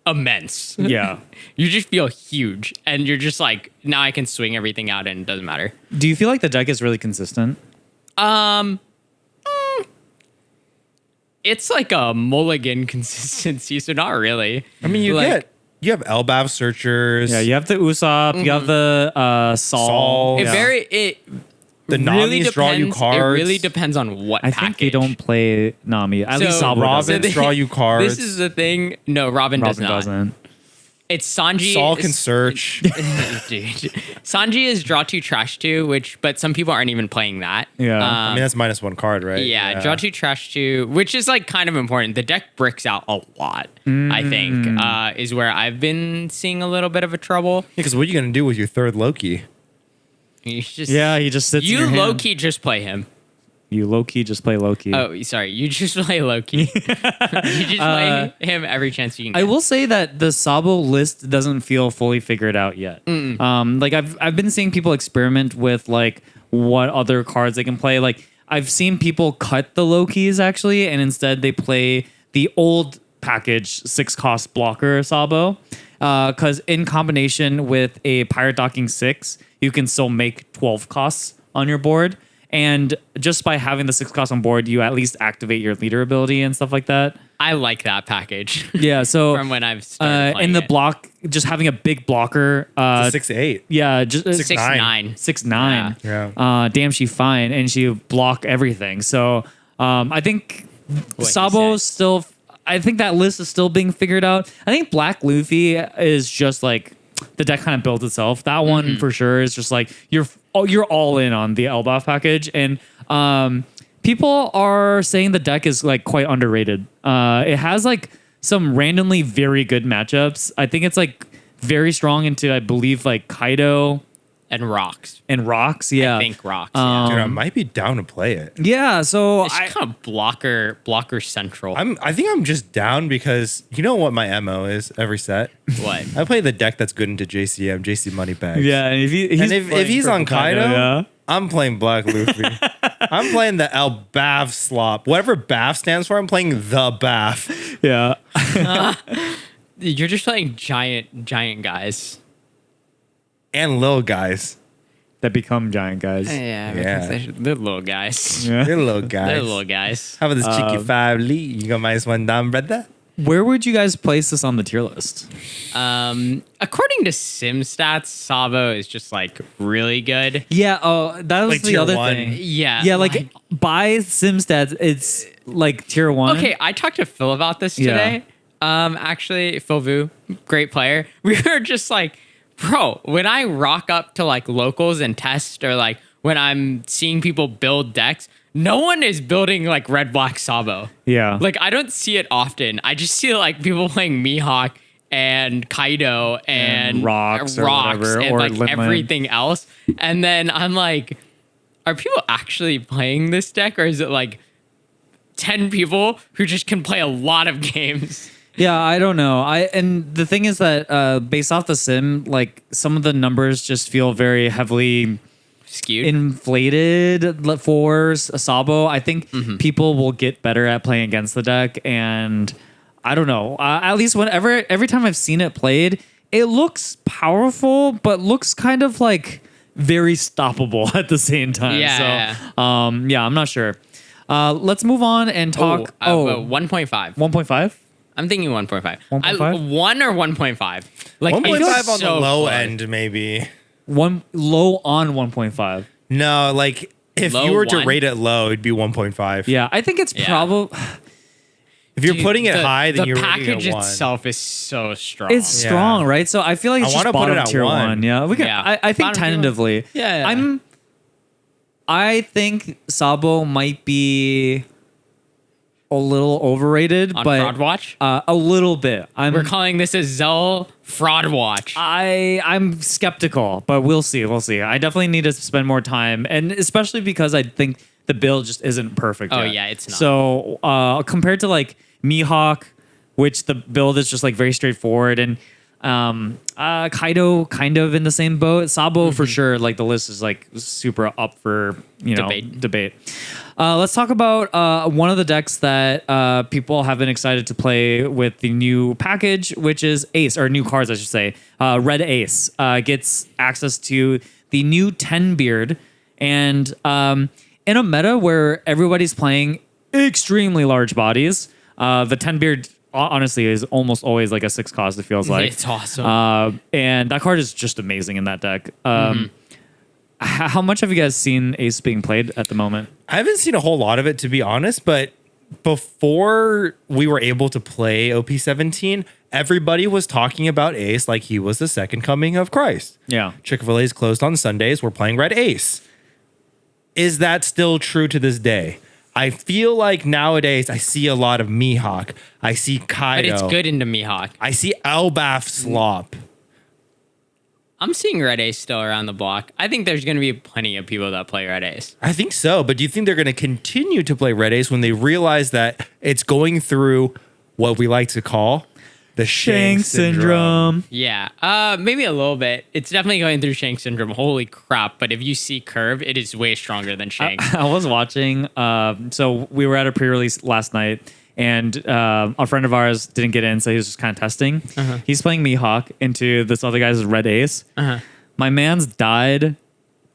immense. Yeah. You just feel huge, and you're just like, now I can swing everything out, and it doesn't matter. Do you feel like the deck is really consistent? It's like a mulligan consistency, so not really. I mean, you have elbaph searchers. Yeah, you have the Usopp, you have the Sol. Sol. It Yeah. The really Namis draw you depends- cards. It really depends on what I package. think they don't play Nami. At least So Sabo Robin doesn't. draw you cards. This is the thing. No, Robin does Robin not. doesn't. It's Sanji. Sol can search. Dude. Sanji is draw 2, trash 2, but some people aren't even playing that. Yeah. I mean, that's -1 card, right? Yeah, draw 2, trash 2, which is like kind of important. The deck bricks out a lot, I think, is where I've been seeing a little bit of a trouble. Because what are you gonna do with your 3rd Loki? You just, Yeah, he just sits in you your hand. low key just play him. You low key just play low key. Oh, sorry, you just play low key. You just play him every chance you can get. I will say that the Sabo list doesn't feel fully figured out yet. Like I've been seeing people experiment with like what other cards they can play. Like I've seen people cut the low keys actually, and instead they play the old package 6 cost blocker Sabo. Because in combination with a pirate docking 6, you can still make 12 costs on your board. And just by having the 6 costs on board, you at least activate your leader ability and stuff like that. I like that package. Yeah, so From when I've started playing in the it. block, just having a big blocker. 6/8. Yeah, just 6/9. 6/9. Yeah. Damn, she fine, and she block everything. So I think he Sabo said. still. I think that list is still being figured out. I think Black Luffy is just like the deck kind of built itself. That one for sure is just like you're all in on the elbaph package, and people are saying the deck is like quite underrated. It has like some randomly very good matchups. I think it's like very strong into I believe like Kaido And rocks. and Rocks. Yeah, I think rocks. Yeah. Dude, I might be down to play it. yeah. So It's kind of blocker central. I think I'm just down because you know what my MO is every set? What? I play the deck that's good into JCM, JC Moneybags. yeah, and If he's on Kaido, yeah. I'm playing Black Luffy. I'm playing the elbaph slop. Whatever BAF stands for, I'm playing the BAF. Yeah. You're just playing giant guys. And little guys. That become giant guys. Yeah, Yeah. they're little guys. Yeah. They're little guys. They're little guys. How about this cheeky 5 lead? You got -1 down, brother? Where would you guys place this on the tier list? According to SimStats, Sabo is just like really good. Yeah. Oh, that was Like the tier other 1. thing. Yeah. Yeah, like by SimStats, it's like tier 1. Okay, I talked to Phil about this Yeah. today. Actually, Phil Vu, great player. We were just like, bro, when I rock up to like locals and test, or like when I'm seeing people build decks, no one is building like red black Sabo. Yeah. Like I don't see it often. I just see like people playing Mihawk and Kaido and Rocks or whatever, and or like Limit. everything else. And then I'm like, are people actually playing this deck, or is it like 10 people who just can play a lot of games? Yeah, I don't know. And the thing is that based off the sim, like some of the numbers just feel very heavily Skewed. inflated for Sabo. I think people will get better at playing against the deck, and I don't know. At least every time I've seen it played, it looks powerful, but looks kind of like very stoppable at the same time. Yeah, So, I'm not sure. Let's move on and talk. 1.5. 1.5? I'm thinking 1.5. 1.5? 1 or 1.5? Like 1.5 on the so low close. end, maybe. One low on 1.5. No, like if Low you were to one? rate it low, it'd be 1.5. Yeah, I think it's Yeah. probably If you're putting it high, then you're the rating package it 1. itself is so strong. it's Yeah. strong, right? So I feel like it's I just wanna put it bottom at tier 1. 1. Yeah, we can. Yeah. I think Bottom tier 1. tentatively. Yeah. I think Sabo might be a little overrated, on but Fraud Watch. a little bit. We're calling this a Xell Fraud Watch. I'm skeptical, but we'll see. We'll see. I definitely need to spend more time, and especially because I think the build just isn't perfect. Oh, yet. yeah, it's not. So compared to like Mihawk, which the build is just like very straightforward, and Kaido kind of in the same boat. Sabo for sure. Like the list is like super up for debate. Let's talk about one of the decks that people have been excited to play with the new package, which is Ace, or new cards, I should say. Red Ace gets access to the new 10 beard, and in a meta where everybody's playing extremely large bodies, the 10 beard honestly is almost always like a 6 cost, it feels like. It's awesome. And that card is just amazing in that deck. How much have you guys seen Ace being played at the moment? I haven't seen a whole lot of it, to be honest, but before we were able to play OP17, everybody was talking about Ace like he was the second coming of Christ. Yeah. Chick-fil-A is closed on Sundays. We're playing Red Ace. Is that still true to this day? I feel like nowadays I see a lot of Mihawk. I see Kaido. but it's good into Mihawk. I see elbaph slop. I'm seeing Red Ace still around the block. I think there's going to be plenty of people that play Red Ace. I think so, but do you think they're going to continue to play Red Ace when they realize that it's going through what we like to call the Shank syndrome? Yeah, maybe a little bit. It's definitely going through Shank syndrome. Holy crap. But if you see Curve, it is way stronger than Shank. I was watching. So we were at a pre-release last night, and a friend of ours didn't get in, so he was just kind of testing. He's playing Mihawk into this other guy's Red Ace. My man's died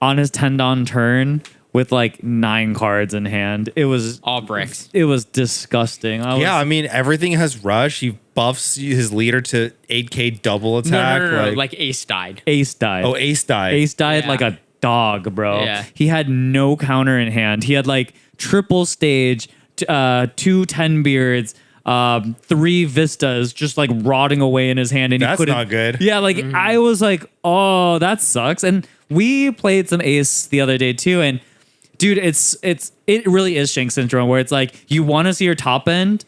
on his 10-don turn with like 9 cards in hand. It was All bricks. It was disgusting. I mean, everything has rush. He buffs his leader to 8k double attack. No. Like Ace died. Ace died. Oh, Ace died. Ace died Yeah. like a dog, bro. Yeah. He had no counter in hand. He had like triple stage, 2 10 beards, 3 vistas just like rotting away in his hand, and That's he couldn't. not good. Yeah, like I was like, oh, that sucks. And we played some Ace the other day too, and dude, it really is Shank syndrome, where it's like you want to see your top end,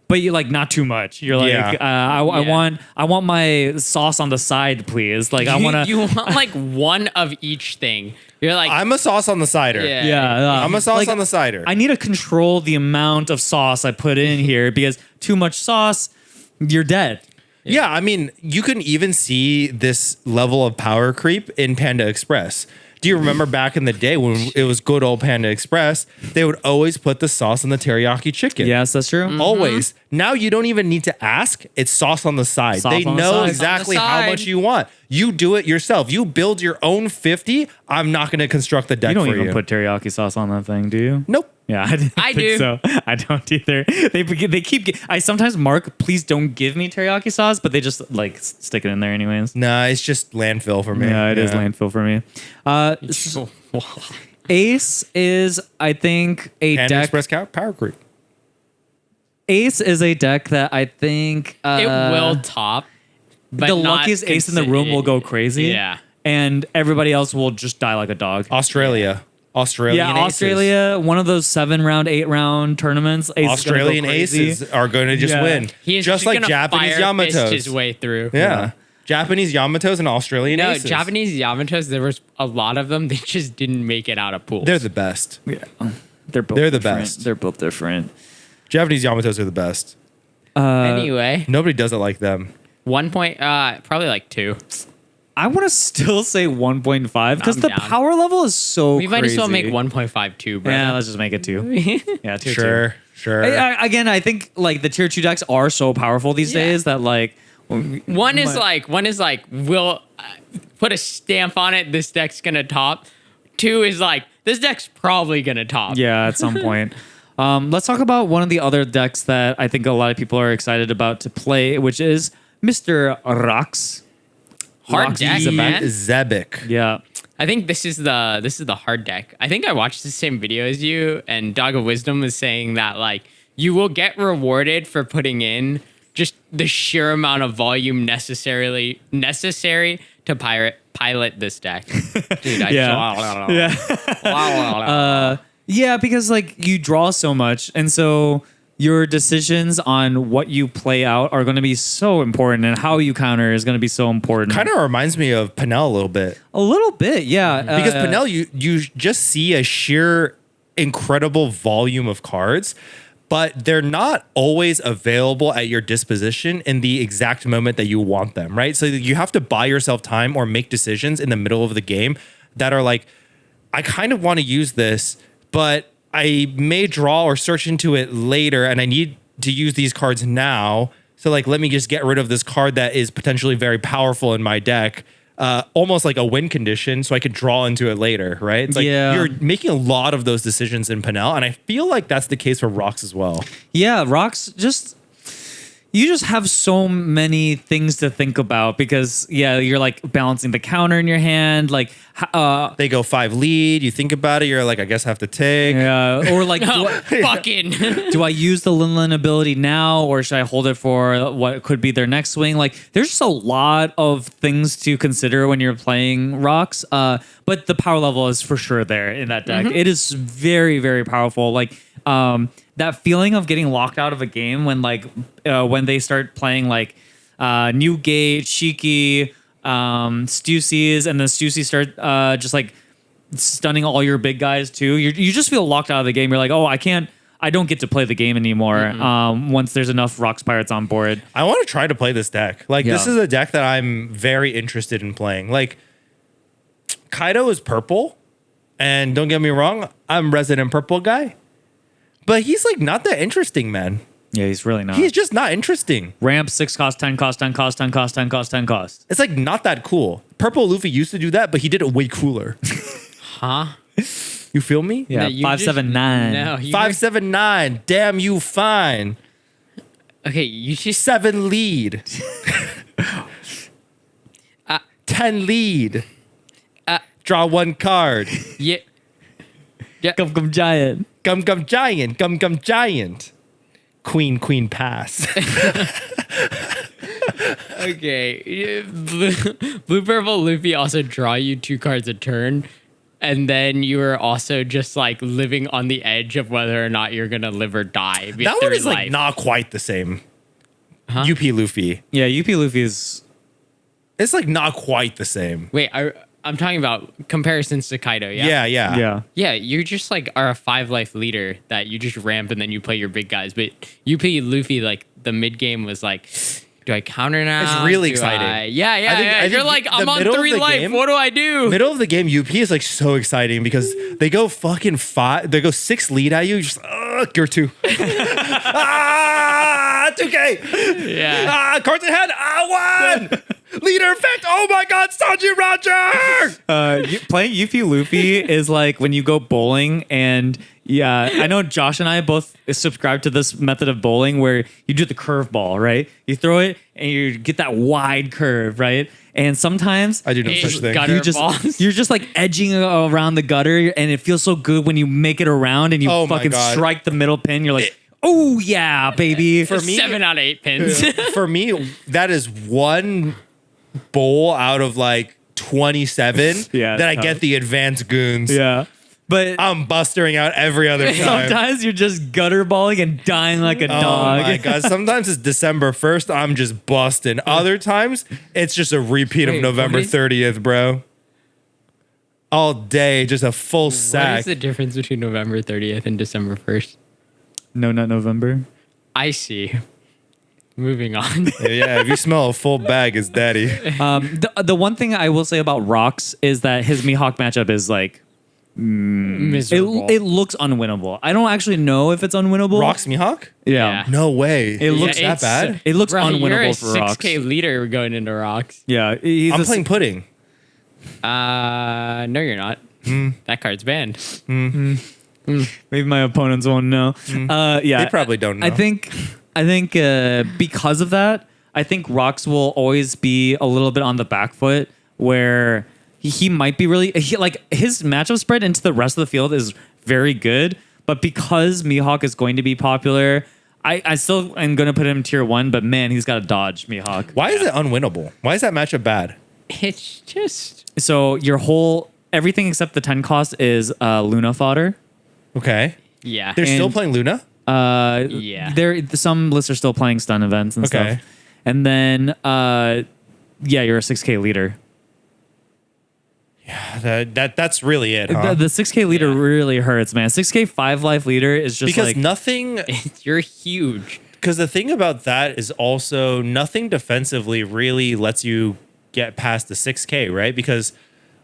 but you like not too much. You're like, Yeah. I want my sauce on the side, please. Like I want to. You want like one of each thing. You're like, I'm a sauce on the cider. Yeah. Yeah, I'm a sauce like, on the cider. I need to control the amount of sauce I put in here, because too much sauce, you're dead. Yeah, I mean, you can even see this level of power creep in Panda Express. Do you remember back in the day when it was good old Panda Express, they would always put the sauce on the teriyaki chicken? Yes, that's true. Always. Now you don't even need to ask. It's sauce on the side. Sauce They on the know side. exactly Sauce on the how side. much you want. You do it yourself. You build your own 50. I'm not going to construct the deck You don't for even you. put teriyaki sauce on that thing, do you? Nope. Yeah, I didn't I think do. So I don't either. They keep. I sometimes mark, please don't give me teriyaki sauce, but they just like stick it in there anyways. Nah, it's just landfill for me. Yeah, it is landfill for me. Ace is, I think, a Panda deck. Express power creep. Ace is a deck that I think it will top. But the not luckiest ace in the room will go crazy. Yeah. and everybody else will just die like a dog. Australia. Australian Yeah, aces. Australia, one of those 7-round, 8-round tournaments. Ace is gonna go Australian crazy. aces are going to just Yeah. win. He is just like gonna Japanese fire fist Yamatos. his way through. Yeah. Japanese Yamatos and Australian No, aces. Japanese Yamatos, there was a lot of them. They just didn't make it out of pools. They're the best. Yeah. They're both They're the different. best. They're both different. Japanese Yamatos are the best. Anyway, Nobody does it like them. 1 point, probably like 2. I want to still say 1.5 because I'm the down. power level is so We might as well make crazy. 1.52, bro. Yeah, let's just make it 2. Yeah, tier 2. Sure. Again, I think like the tier 2 decks are so powerful these Yeah. days that like One is like we'll put a stamp on it. This deck's gonna top. Two is like this deck's probably gonna top. Yeah, at some point. Let's talk about one of the other decks that I think a lot of people are excited about to play, which is Mr. Rox. Hard deck, man. Xebec. Yeah. I think this is the hard deck. I think I watched the same video as you, and Dog of Wisdom was saying that like you will get rewarded for putting in just the sheer amount of volume necessary to pilot this deck. Dude, Yeah, because like you draw so much, and so your decisions on what you play out are going to be so important, and how you counter is going to be so important. Kind of reminds me of Penel a little bit. A little bit, yeah. Because Penel, you just see a sheer incredible volume of cards, but they're not always available at your disposition in the exact moment that you want them, right? So you have to buy yourself time or make decisions in the middle of the game that are like, I kind of want to use this, but I may draw or search into it later, and I need to use these cards now. So like, let me just get rid of this card that is potentially very powerful in my deck, almost like a win condition, so I could draw into it later, right? It's like you're making a lot of those decisions in Penel, and I feel like that's the case for Rox as well. Yeah, Rox you just have so many things to think about because you're like balancing the counter in your hand, like they go 5 lead, you think about it, you're like, I guess I have to take. Or like fucking do I use the Linlin ability now, or should I hold it for what could be their next swing? Like there's just a lot of things to consider when you're playing Rox, but the power level is for sure there in that deck. It is very, very powerful. Like that feeling of getting locked out of a game when when they start playing like Newgate, Shiki, Stussies, and then Stussy start just like stunning all your big guys too. You just feel locked out of the game. You're like, oh, I don't get to play the game anymore. Once there's enough Rox Pirates on board. I want to try to play this deck. Like this is a deck that I'm very interested in playing. Like Kaido is purple, and don't get me wrong, I'm resident purple guy. But he's like not that interesting, man. Yeah, he's really not. He's just not interesting. Ramp 6 cost, 10 cost, 10 cost, 10 cost, 10 cost, 10 cost. It's like not that cool. Purple Luffy used to do that, but he did it way cooler. Huh? You feel me? Yeah, No, 579. No, 579. Damn you fine. Okay, you just 7 lead. 10 lead. Draw 1 card. yeah. Come giant. Gum giant. Gum giant. Queen pass. Okay. Blue purple Luffy also draw you 2 cards a turn. And then you are also just like living on the edge of whether or not you're gonna live or die. That one is like not quite the same. Huh? UP Luffy. Yeah, UP Luffy is. It's like not quite the same. Wait, I'm talking about comparisons to Kaido, yeah? Yeah. Yeah, you just like are a 5 life leader that you just ramp and then you play your big guys. But UP Luffy, like the mid game was like, do I counter now? It's really exciting. Yeah. You're like, I'm on 3 life. Game, what do I do? Middle of the game, UP is like so exciting because they go fucking 5. They go 6 lead at you. You're just, you're 2. 2K. Yeah. Cards in hand. 1. Leader effect. Oh my God, Sanji Roger. Playing UP Luffy is like when you go bowling, and I know Josh and I both subscribe to this method of bowling where you do the curveball, right? You throw it and you get that wide curve, right? And sometimes I do no such thing. You're just like edging around the gutter, and it feels so good when you make it around and you fucking strike the middle pin. You're like, oh yeah, baby. For me, 7 out of 8 pins. For me, that is one bowl out of like 27 that I get the advanced goons. Yeah. But I'm bustering out every other time. Sometimes you're just gutter balling and dying like a dog. Oh my God. Sometimes it's December 1st. I'm just busting. Other times it's just a repeat of November 30th, bro. All day, just a full sack. What is the difference between November 30th and December 1st? No, not November. I see. Moving on. Yeah, if you smell a full bag, it's daddy. The one thing I will say about Rox is that his Mihawk matchup is like Miserable. It looks unwinnable. I don't actually know if it's unwinnable. Rocks Mihawk? Yeah. No way. It looks that it's- bad. It looks Bro, you're a unwinnable for Rocks. 6K leader going into Rocks. Yeah. He's I'm a- playing Pudding. No, you're not. That card's banned. Maybe my opponents won't know. Yeah. They probably don't know. I think because of that, I think Rocks will always be a little bit on the back foot where he might be really like his matchup spread into the rest of the field is very good, but because Mihawk is going to be popular, I still am going to put him tier 1, but man, he's got to dodge Mihawk. Why is it unwinnable? Why is that matchup bad? It's just So everything except the 10 cost is Luna fodder. Okay. yeah. They're still And- playing Luna? Yeah. Some lists are still playing stun events and Okay. stuff. And then you're a 6K leader. That's really it, huh? The 6K leader Yeah. really hurts, man. 6K 5 life leader is just because like nothing You're huge. because the thing about that is also nothing defensively really lets you get past the 6K, right? Because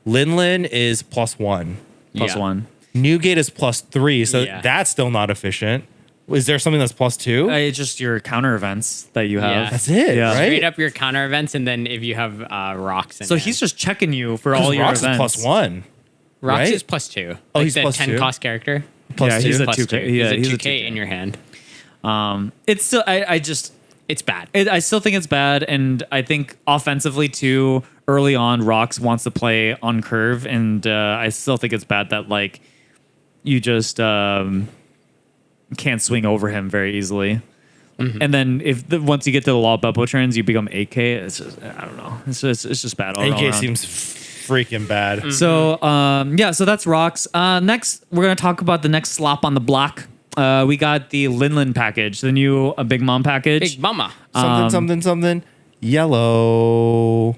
Linlin is +1. plus Yeah. 1. Newgate is +3, so Yeah. that's still not efficient. Is there something that's +2? It's just your counter events that you have. Yeah. That's it, Yeah. right? Straight up your counter events, and then if you have Rocks in So hand. he's just checking you for 'Cause all your Rocks events. is +1. Rocks right? is +2. Oh, Like he's the +2? 10 cost character. Yeah, he's a Plus 2K. two. Yeah, he's he's a a 2K 2K. in your hand. It's still I just It's bad. I still think it's bad, and I think offensively too. Early on, Rocks wants to play on curve, and I still think it's bad that like you just can't swing over him very easily. And then once you get to the law bubble trends, you become 8K. It's just I don't know. It's just bad. All AK around. seems freaking bad. So so that's Rocks. Next, we're gonna talk about the next slop on the block. We got the Linlin package, the new Big Mom package. Big mama. Something. Yellow.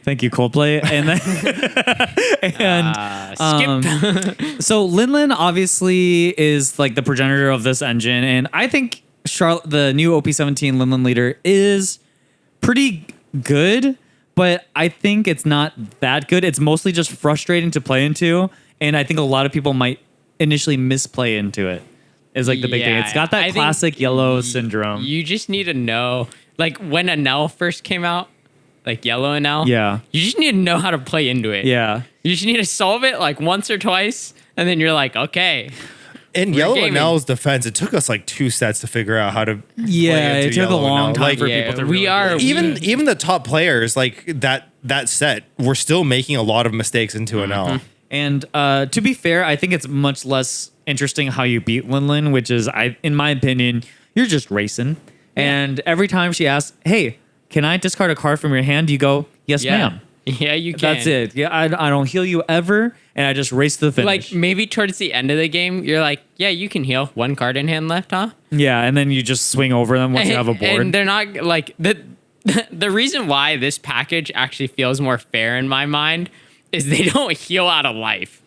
Thank you, Coldplay. And then, Skip. so Linlin obviously is like the progenitor of this engine, and I think Charlotte, the new OP17 Linlin leader, is pretty good, but I think it's not that good. It's mostly just frustrating to play into, and I think a lot of people might initially misplay into it. Is like the big thing. Yeah, It's got that I think classic yellow syndrome. You just need to know, like when Enel first came out, like yellow Enel. Yeah. You just need to know how to play into it. Yeah. You just need to solve it like once or twice, and then you're like, okay. In We're Yellow gaming. Nell's defense, it took us like 2 sets to figure out how to Yeah, play into it took a Yellow long Nell. time Like, for Yeah, people to we really are- do it. even the top players like that set were still making a lot of mistakes into an L. And to be fair, I think it's much less interesting how you beat Linlin, which is, in my opinion, you're just racing. And every time she asks, "Hey, can I discard a card from your hand?" You go, "Yes, Yeah. ma'am." Yeah, you can. That's it. Yeah, I don't heal you ever, and I just race to the finish. Like maybe towards the end of the game, you're like, yeah, you can heal. 1 card in hand left, huh? yeah, and then you just swing over them once you have a board. And they're not like the reason why this package actually feels more fair in my mind is they don't heal out of life.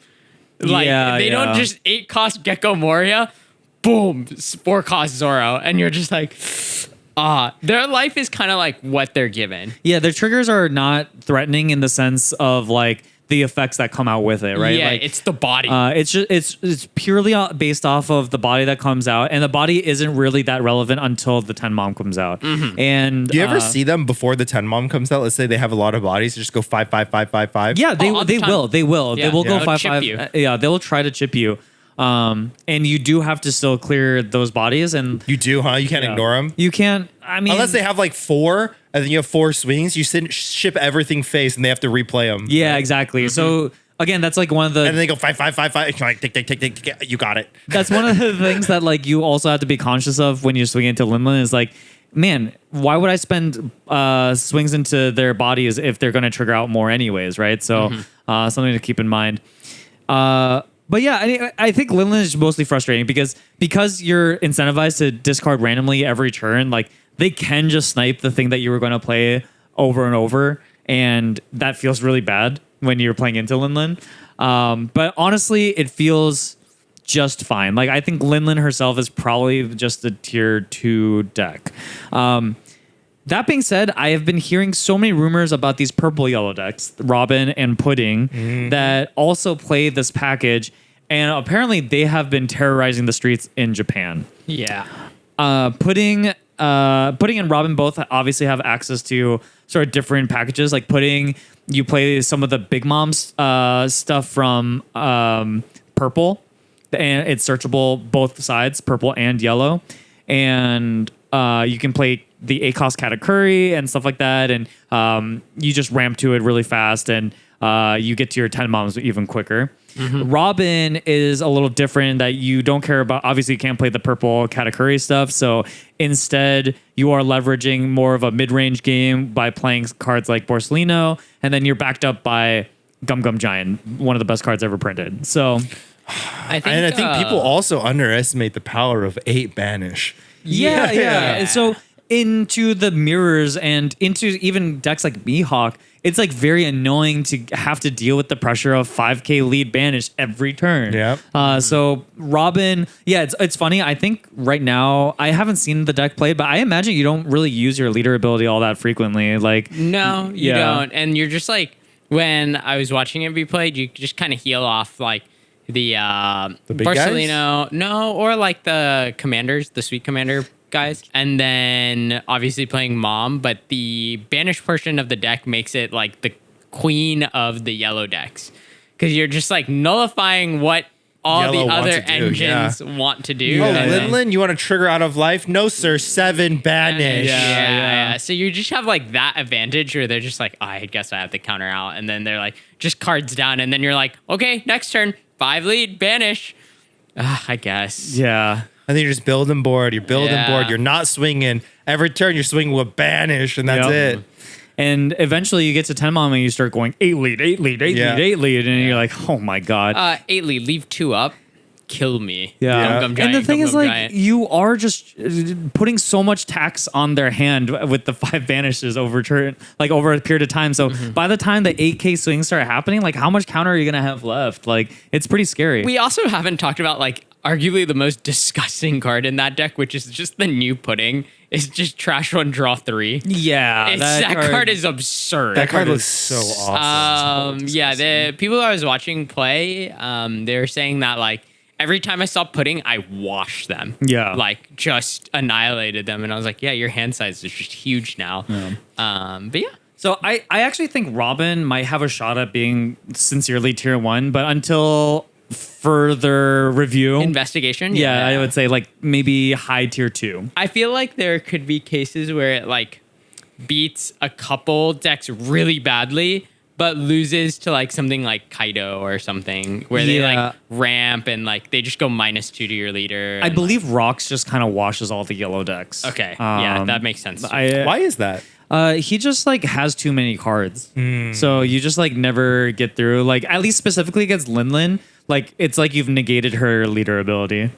Like they don't just 8 cost Gecko Moria, boom, 4 cost Zoro, and you're just like, their life is kind of like what they're given. Yeah, their triggers are not threatening in the sense of like the effects that come out with it, right? Yeah, like, it's the body. it's just it's purely based off of the body that comes out, and the body isn't really that relevant until the 10 mom comes out. And Do you ever see them before the 10 mom comes out? Let's say they have a lot of bodies, just go 5, 5, 5, 5, 5. Yeah, they all the time. will. They will. Yeah. They will Yeah. go They'll 5-5. chip you. Yeah, they will try to chip you. And you do have to still clear those bodies, and You do, huh? You can't ignore them. you can't. I mean, Unless they have like 4, and then you have 4 swings, you ship everything face, and they have to replay them. yeah, exactly. So again, that's like one of the. And then they go 5, 5, 5, 5. You're like, tick, tick, tick, tick, tick. You got it. That's one of the things that like you also have to be conscious of when you're swinging into Linlin is like, man, why would I spend swings into their bodies if they're going to trigger out more anyways, right? So something to keep in mind. But yeah, I think Linlin is mostly frustrating because you're incentivized to discard randomly every turn. Like they can just snipe the thing that you were going to play over and over, and that feels really bad when you're playing into Linlin. But honestly, it feels just fine. Like I think Linlin herself is probably just a tier 2 deck. That being said, I have been hearing so many rumors about these purple yellow decks, Robin and Pudding, that also play this package, and apparently they have been terrorizing the streets in Japan. Yeah. Pudding and Robin both obviously have access to sort of different packages. Like Pudding, you play some of the Big Mom's stuff from Purple, and it's searchable both sides, purple and yellow, and you can play the ACOS Katakuri and stuff like that, and you just ramp to it really fast, and you get to your 10 moms even quicker. Robin is a little different, that you don't care about. Obviously, you can't play the purple Katakuri stuff, so instead you are leveraging more of a mid-range game by playing cards like Borsellino, and then you're backed up by Gum Gum Giant, one of the best cards ever printed. So I think people also underestimate the power of 8 banish. Yeah. So into the mirrors and into even decks like Mihawk, it's like very annoying to have to deal with the pressure of 5k lead banish every turn. Yeah. So Robin, it's funny. I think right now I haven't seen the deck played, but I imagine you don't really use your leader ability all that frequently. Like, no, you don't, and you're just like, when I was watching it be played, you just kind of heal off like the big Borsellino, no, or like the commanders, the sweet commander guys, and then obviously playing Mom, but the banish portion of the deck makes it like the queen of the yellow decks, because you're just like nullifying what all Yellow the want other to do, engines want to do. Oh, And then- Linlin, you want to trigger out of life? No, sir. 7 banish. Yeah. So you just have like that advantage where they're just like, oh, I guess I have to counter out, and then they're like just cards down, and then you're like, okay, next turn, 5 lead, banish. I guess. yeah. I think you're just building board. You're building Yeah. board. You're not swinging. Every turn you're swinging with banish, and that's Yep. it. And eventually you get to 10 mom and you start going 8 lead, 8 lead, 8 Yeah. lead, 8 lead. And you're like, oh my God. 8 lead, leave 2 up, kill me. Yeah. Gum Gum Giant, And the thing Gum is, Gum like, Giant. you are just putting so much tax on their hand with the 5 banishes over a period of time. So by the time the 8K swings start happening, like, how much counter are you going to have left? Like, it's pretty scary. We also haven't talked about like arguably the most disgusting card in that deck, which is just the new Pudding. Is just trash 1, draw 3. yeah. That card is absurd. That card looks so awesome. Yeah, the people I was watching play, they were saying that like every time I saw Pudding, I washed them. Yeah. Like just annihilated them. And I was like, yeah, your hand size is just huge now. But yeah. So I actually think Robin might have a shot at being sincerely tier 1, but until further review, Investigation. yeah, I would say like maybe high tier 2. I feel like there could be cases where it like beats a couple decks really badly, but loses to like something like Kaido or something where they Yeah. like ramp and like they just go -2 to your leader. I and, believe Rocks just kind of washes all the yellow decks. Okay. Yeah, that makes sense. Why is that? He just like has too many cards, so you just like never get through. Like at least specifically against Linlin, like it's like you've negated her leader ability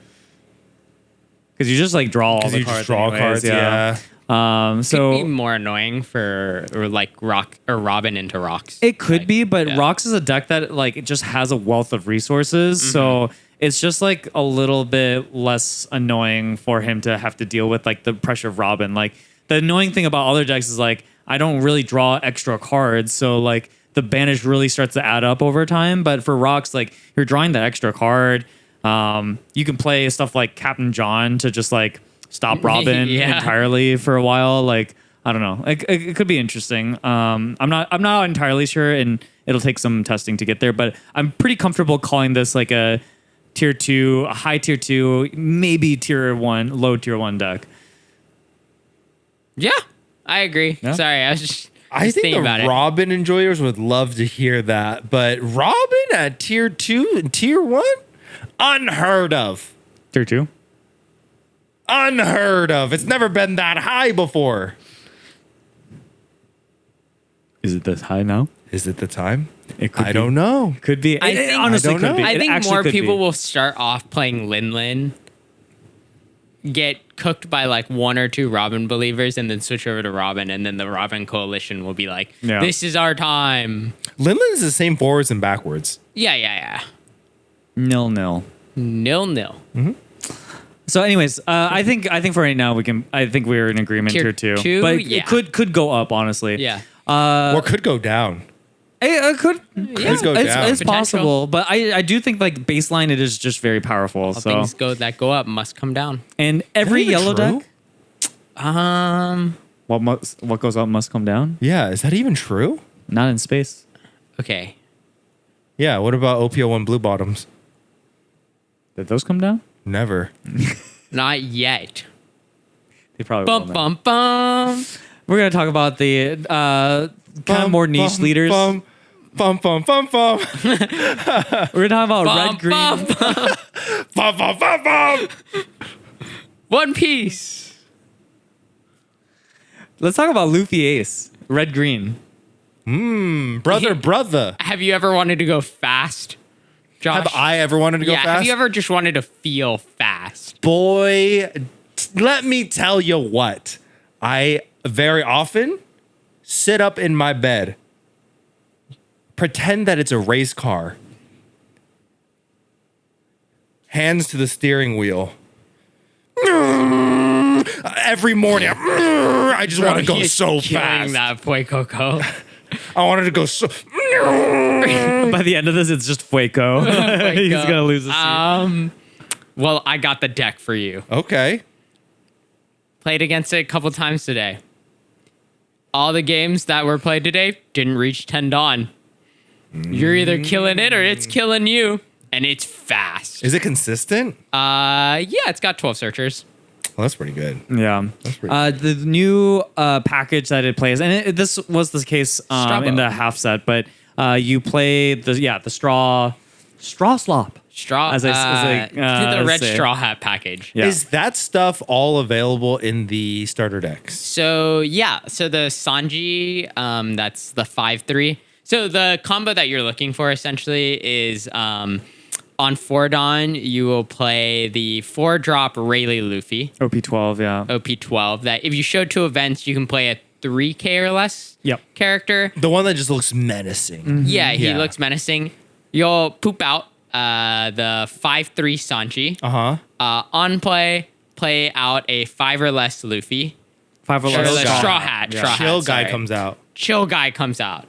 because you just like draw all the You cards. just draw anyways, cards. Yeah. Could be So more annoying for or like Rock or Robin into Rocks. it could Like, be, but yeah. Rocks is a deck that like it just has a wealth of resources, so it's just like a little bit less annoying for him to have to deal with like the pressure of Robin. Like the annoying thing about other decks is like I don't really draw extra cards, so like the banish really starts to add up over time. But for Rocks, like you're drawing that extra card. You can play stuff like Captain John to just like stop Robin Yeah. entirely for a while. Like I don't know, it could be interesting. I'm not entirely sure, and it'll take some testing to get there. But I'm pretty comfortable calling this like a tier 2, a high tier 2, maybe tier 1, low tier 1 deck. Yeah, I agree. Yeah. Sorry, I was just I think thinking the about it. Robin enjoyers would love to hear that, but Robin at tier 2 and tier 1? Unheard of. Tier 2. Unheard of. It's never been that high before. Is it this high now? Is it the time? It could I be. don't know. Could be. I It think- honestly I don't could know. be. I It think actually more could people be. will start off playing Linlin, get cooked by like 1 or 2 Robin believers, and then switch over to Robin, and then the Robin coalition will be like, Yeah. "This is our time." Linlin is the same forwards and backwards. Yeah. 0-0. 0-0. So, anyways, I think for right now I think we're in agreement Tier here too. two? But Yeah. it could go up, honestly. Yeah. Or could go down. It could go down. It's Potential. possible, but I do think like baseline it is just very powerful. All So things that go up must come down. and every even yellow true? deck, what goes up must come down. Yeah, is that even true? Not in space. Okay. Yeah, what about OP01 blue bottoms? Did those come down? Never. Not yet. They probably will Bum now. bum bum. We're gonna talk about the kind of more niche leaders. Bum, bum, bum, bum, bum. We're gonna talk about Bum, red, green. bum, bum. Bum, bum, bum, bum. One Piece. Let's talk about Luffy Ace, red, green. Brother. Have you ever wanted to go fast, Josh? Have I ever wanted to go yeah. fast? Have you ever just wanted to feel fast? Boy, let me tell you what. I very often sit up in my bed, pretend that it's a race car, hands to the steering wheel. Every morning, I just want to go He's so killing fast. that boy Coco. I wanted to go so. By the end of this, it's just Fueco. He's gonna lose his seat. Well, I got the deck for you. Okay. Played against it a couple times today. All the games that were played today didn't reach 10 Dawn. You're either killing it or it's killing you. And it's fast. Is it consistent? Yeah, it's got 12 searchers. Well, that's pretty good. Yeah. pretty The new package that it plays, and this was the case Strabo. in the half set, but you play the straw slop. Straw. As I the red say. straw hat package. Yeah. Is that stuff all available in the starter decks? So yeah, so the Sanji, that's the 5/3. So the combo that you're looking for essentially is on 4 Dawn, you will play the 4-drop Rayleigh Luffy, OP12, yeah. OP12. That if you show 2 events, you can play a 3K or less Yep. character. The one that just looks menacing. Yeah, he Yeah. looks menacing. You'll poop out the 5/3 Sanji. On play out a 5 or less Luffy. 5 or Or less less straw hat. hat. Straw Chill hat, guy sorry. comes out. Chill guy comes out.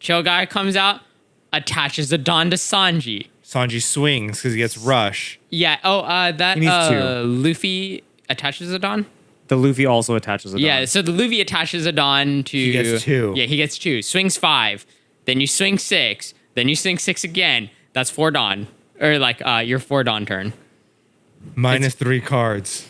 Chill guy comes out, attaches a Dawn to Sanji. Sanji swings because he gets rush. Yeah. Oh, that He needs 2. Luffy attaches a Dawn. The Luffy also attaches a Yeah. Dawn. So the Luffy attaches a Dawn to. He gets 2. Yeah, he gets 2. Swings 5. Then you swing 6. Then you swing 6 again. That's 4 Dawn, or like your 4 Dawn turn. Minus 3 cards.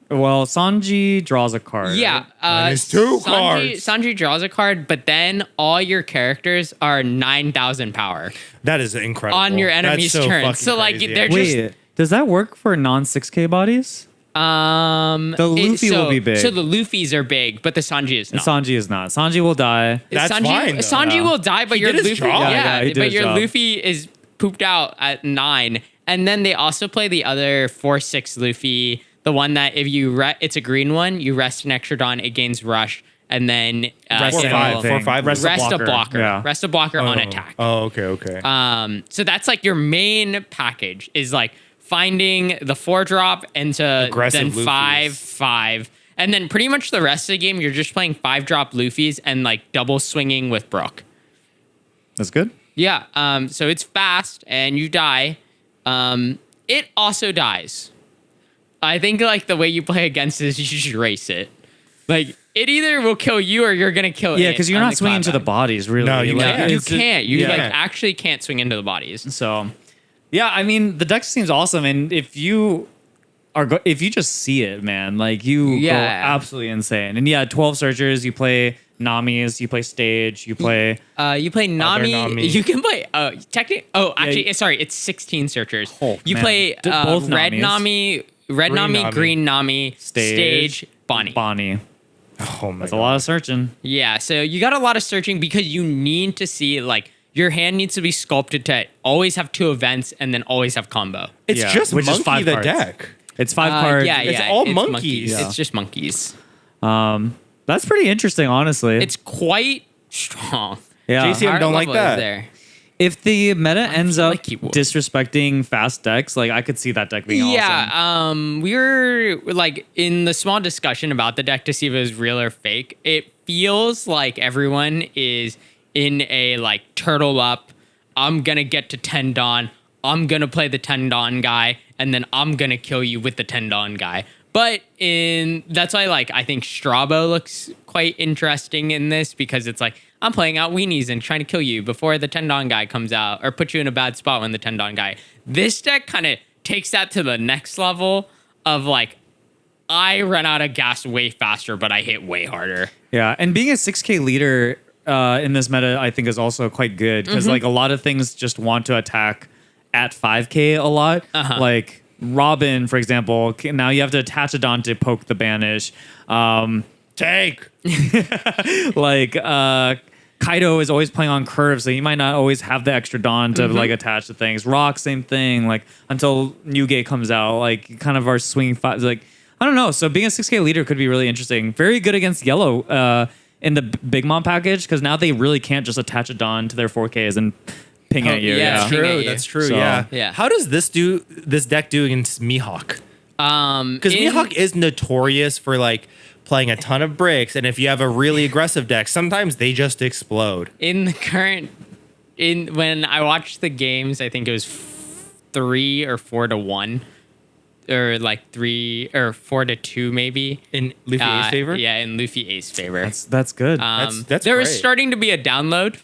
Well, Sanji draws a card. Yeah. right? Minus 2 cards. Sanji draws a card, but then all your characters are 9,000 power That is incredible. on your enemy's That's so turn. fucking So like crazy, they're actually. just. Wait, does that work for non-6K bodies? The Luffy will be big. So the Luffys are big, but the Sanji is not. Sanji is not. Sanji will die. That's Sanji, fine, though. Sanji will die, but He your did his Luffy, job. Yeah, he did but his your job. Luffy is pooped out at 9, and then they also play the other 4/6 Luffy, the one that if you it's a green one, you rest an extra Dawn, it gains rush, and then Rest it'll- 4/5. 4/5. Rest rest a blocker. blocker, Yeah. rest a blocker on attack. Oh, okay. So that's like your main package is like finding the 4-drop into Aggressive then Luffys. 5/5. And then pretty much the rest of the game, you're just playing 5-drop Luffys and like double swinging with Brook. That's good. Yeah. So it's fast and you die. It also dies. I think like the way you play against it is you just race it. Like it either will kill you or you're gonna kill it. Yeah, because you're on not swinging to the clapback. bodies, really. No, you Like, can't. You it's- can't. You yeah. like actually can't swing into the bodies. So, yeah, I mean, the deck seems awesome, and if you if you just see it, man, like you go Yeah. absolutely insane. And yeah, 12 searchers. You play Namis. You play Stage. You play. You play Nami. Nami. You can play. Actually, sorry, it's 16 searchers. Oh, you man. play Both Red Namis. Nami, Red Green Nami, Nami. Green Nami, Stage, Bonnie. Bonnie. Oh my That's god. a lot of searching. Yeah, so you got a lot of searching because you need to see like your hand needs to be sculpted to always have 2 events and then always have combo. It's Yeah, just which is monkey 5 the cards. deck. It's 5 cards. Yeah, It's yeah. all monkeys. Yeah. It's just monkeys. That's pretty interesting, honestly. It's quite strong. yeah. JC, I Heart don't like level is that. There. If the meta ends up like you would. disrespecting fast decks, like I could see that deck being awesome. Yeah, we were like in the small discussion about the deck to see if it was real or fake. It feels like everyone is in a like turtle up. I'm gonna get to Tendon. I'm gonna play the Tendon guy, and then I'm gonna kill you with the Tendon guy. But that's why like I think Strabo looks quite interesting in this because it's like I'm playing out weenies and trying to kill you before the Tendon guy comes out or put you in a bad spot when the Tendon guy. This deck kind of takes that to the next level of like I run out of gas way faster, but I hit way harder. Yeah, and being a 6K leader in this meta, I think is also quite good because like a lot of things just want to attack at 5K a lot. Like Robin, for example, now you have to attach a Dawn to poke the banish. Take. Like Kaido is always playing on curves, so he might not always have the extra Dawn to like attach to things. Rock, same thing. Like until Newgate comes out, like kind of our swing five. Like I don't know. So being a 6K leader could be really interesting. Very good against Yellow in the Big Mom package because now they really can't just attach a Dawn to their 4Ks and ping at you. yeah. That's Ping at true. you. That's true. So- Yeah. How does this deck do against Mihawk? Because Mihawk is notorious for like playing a ton of bricks, and if you have a really aggressive deck, sometimes they just explode. In the current, when I watched the games, I think it was 3 or 4-1, or like 3 or 4-2 maybe. In Luffy Ace favor? Yeah, in Luffy Ace favor. That's good. That's there was great. starting to be a download.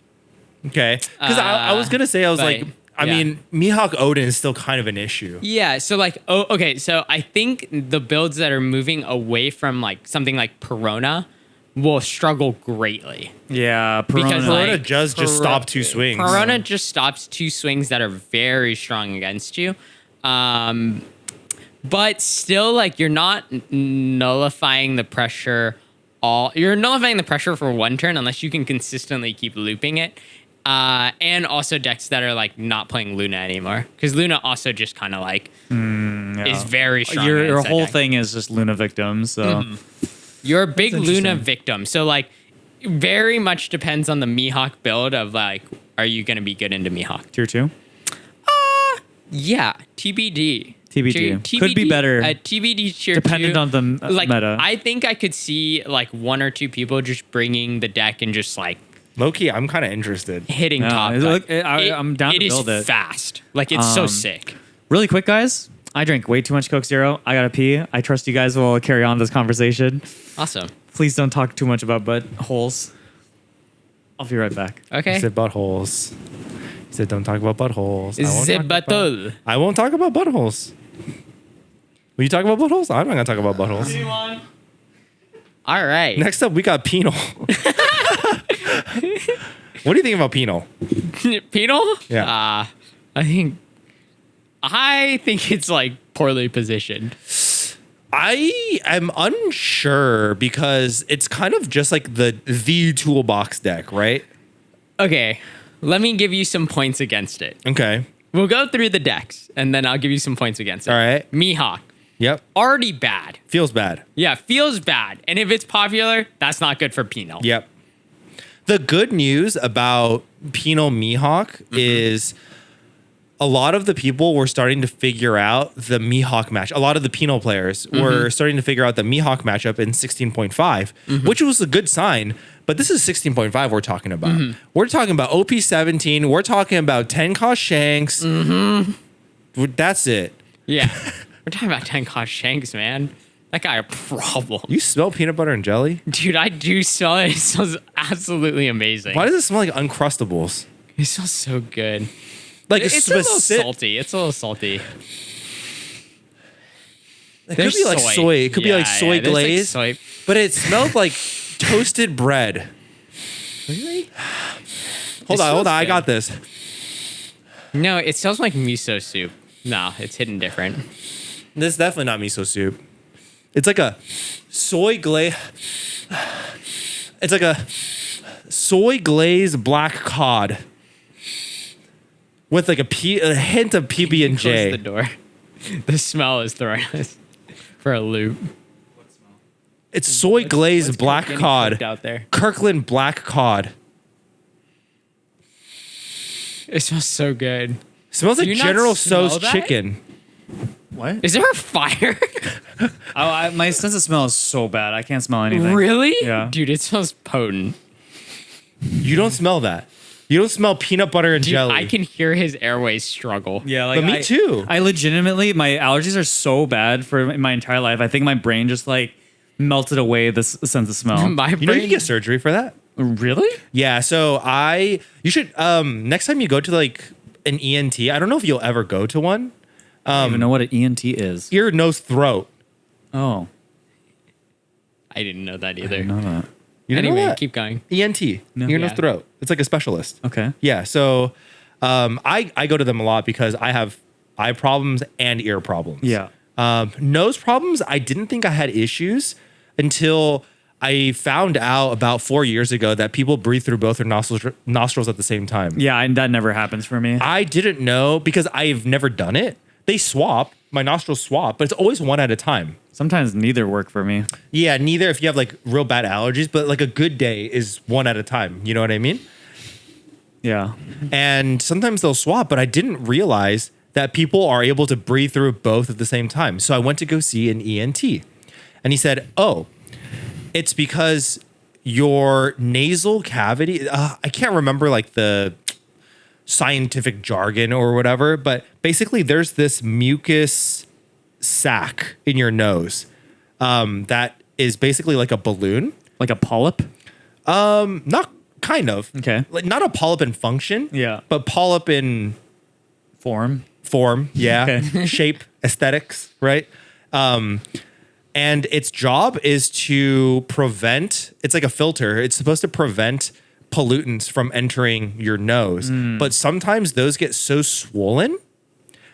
Okay. Because I was going to say, I was but, like, I yeah. mean, Mihawk Odin is still kind of an issue. Yeah, so like, okay, so I think the builds that are moving away from like something like Perona will struggle greatly. yeah, Because Perona. Perona like, just stopped 2 swings. Perona just stops 2 swings that are very strong against you. But still, like, you're not nullifying the pressure you're nullifying the pressure for 1 turn unless you can consistently keep looping it. And also decks that are like not playing Luna anymore. Because Luna also just kind of like is very strong. Your against that whole deck. thing is just Luna victims. So You're a big Luna interesting. victim. So like very much depends on the Mihawk build of like, are you going to be good into Mihawk? tier 2. Yeah, TBD. TBD. Could be better. TBD tier Dependent 2. on the like, meta. I think I could see like 1 or 2 people just bringing the deck and just like Low-key, I'm kind of interested. hitting Yeah, top. look, I'm down to build It is it. fast. Like it's so sick. Really quick, guys. I drank way too much Coke Zero. I gotta pee. I trust you guys will carry on this conversation. Awesome. Please don't talk too much about buttholes. I'll be right back. He Okay. said buttholes. He said, don't talk about buttholes. I won't talk about- Zibatul. I won't talk about buttholes. Will you talk about buttholes? I'm not going to talk about buttholes. All right. Next up, we got Penel. What do you think about Penel? Penal? Yeah. I think it's like poorly positioned. I am unsure because it's kind of just like the toolbox deck, right? Okay. Let me give you some points against it. Okay. We'll go through the decks and then I'll give you some points against it. All right. Mihawk. Yep. Already bad. Feels bad. Yeah, feels bad. And if it's popular, that's not good for Penal. Yep. The good news about Penel Mihawk is a lot of the people were starting to figure out the Mihawk match. A lot of the Penal players were starting to figure out the Mihawk matchup in 16.5, which was a good sign. But this is 16.5 we're talking about. We're talking about OP17. We're talking about 10 Shanks. That's it. Yeah. We're talking about 10 cost Shanks, man. That guy a problem. You smell peanut butter and jelly? Dude, I do smell it. It smells absolutely amazing. Why does it smell like Uncrustables? It smells so good. Like It's a little specific- salty. It's a little salty. It could be like soy. It could be like soy there's, like, glaze. soy. But it smelled like toasted bread. Really? Hold on. smells I good. got this. No, it smells like miso soup. No, it's hidden different. This is definitely not miso soup. It's like a soy glaze. It's like a soy glazed black cod with like a hint of PB and Close the J. door. The smell is throwing us for a loop. It's soy glazed black Getting cod. cooked out there. Kirkland black cod. It smells so good. Smells Do like you not General smell Tso's that? chicken. What? Is there a fire? My sense of smell is so bad. I can't smell anything. Really? Yeah. Dude, it smells potent. You don't smell that. You don't smell peanut butter and Dude, jelly. I can hear his airways struggle. Yeah, like But me too. I legitimately, my allergies are so bad for my entire life. I think my brain just like melted away this sense of smell. My You know you brain. can get surgery for that. Really? Yeah, so you should next time you go to like an ENT, I don't know if you'll ever go to one. I don't even know what an ENT is. Ear, nose, throat. Oh, I didn't know that I either. didn't know that. You didn't know Anyway, that? keep going. ENT. No. Ear, nose, Yeah. throat. It's like a specialist. Okay. Yeah, so I go to them a lot because I have eye problems and ear problems. Yeah. Nose problems, I didn't think I had issues until I found out about 4 years ago that people breathe through both their nostrils at the same time. Yeah, and that never happens for me. I didn't know because I've never done it. They swap, my nostrils swap, but it's always one at a time. Sometimes neither work for me. Yeah, neither if you have like real bad allergies, but like a good day is one at a time. You know what I mean? Yeah. And sometimes they'll swap, but I didn't realize that people are able to breathe through both at the same time. So I went to go see an ENT, and he said, "Oh, it's because your nasal cavity." I can't remember like the scientific jargon or whatever, but basically, there's this mucus sac in your nose that is basically like a balloon. Like a polyp? Not kind of. Okay. Like not a polyp in function. Yeah. But polyp in Form? form. Yeah. Okay. Shape, aesthetics, right? And its job is to prevent, it's like a filter. It's supposed to prevent pollutants from entering your nose. But sometimes those get so swollen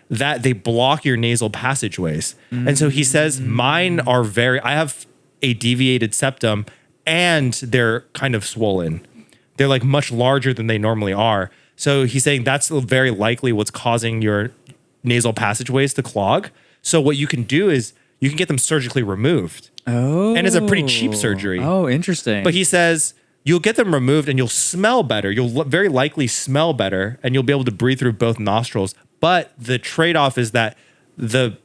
that they block your nasal passageways. And so he says, mine are I have a deviated septum and they're kind of swollen. They're like much larger than they normally are. So he's saying that's very likely what's causing your nasal passageways to clog. So what you can do is you can get them surgically removed. Oh. And it's a pretty cheap surgery. Oh, interesting. But he says you'll get them removed and you'll smell better. You'll very likely smell better and you'll be able to breathe through both nostrils. But the trade-off is that the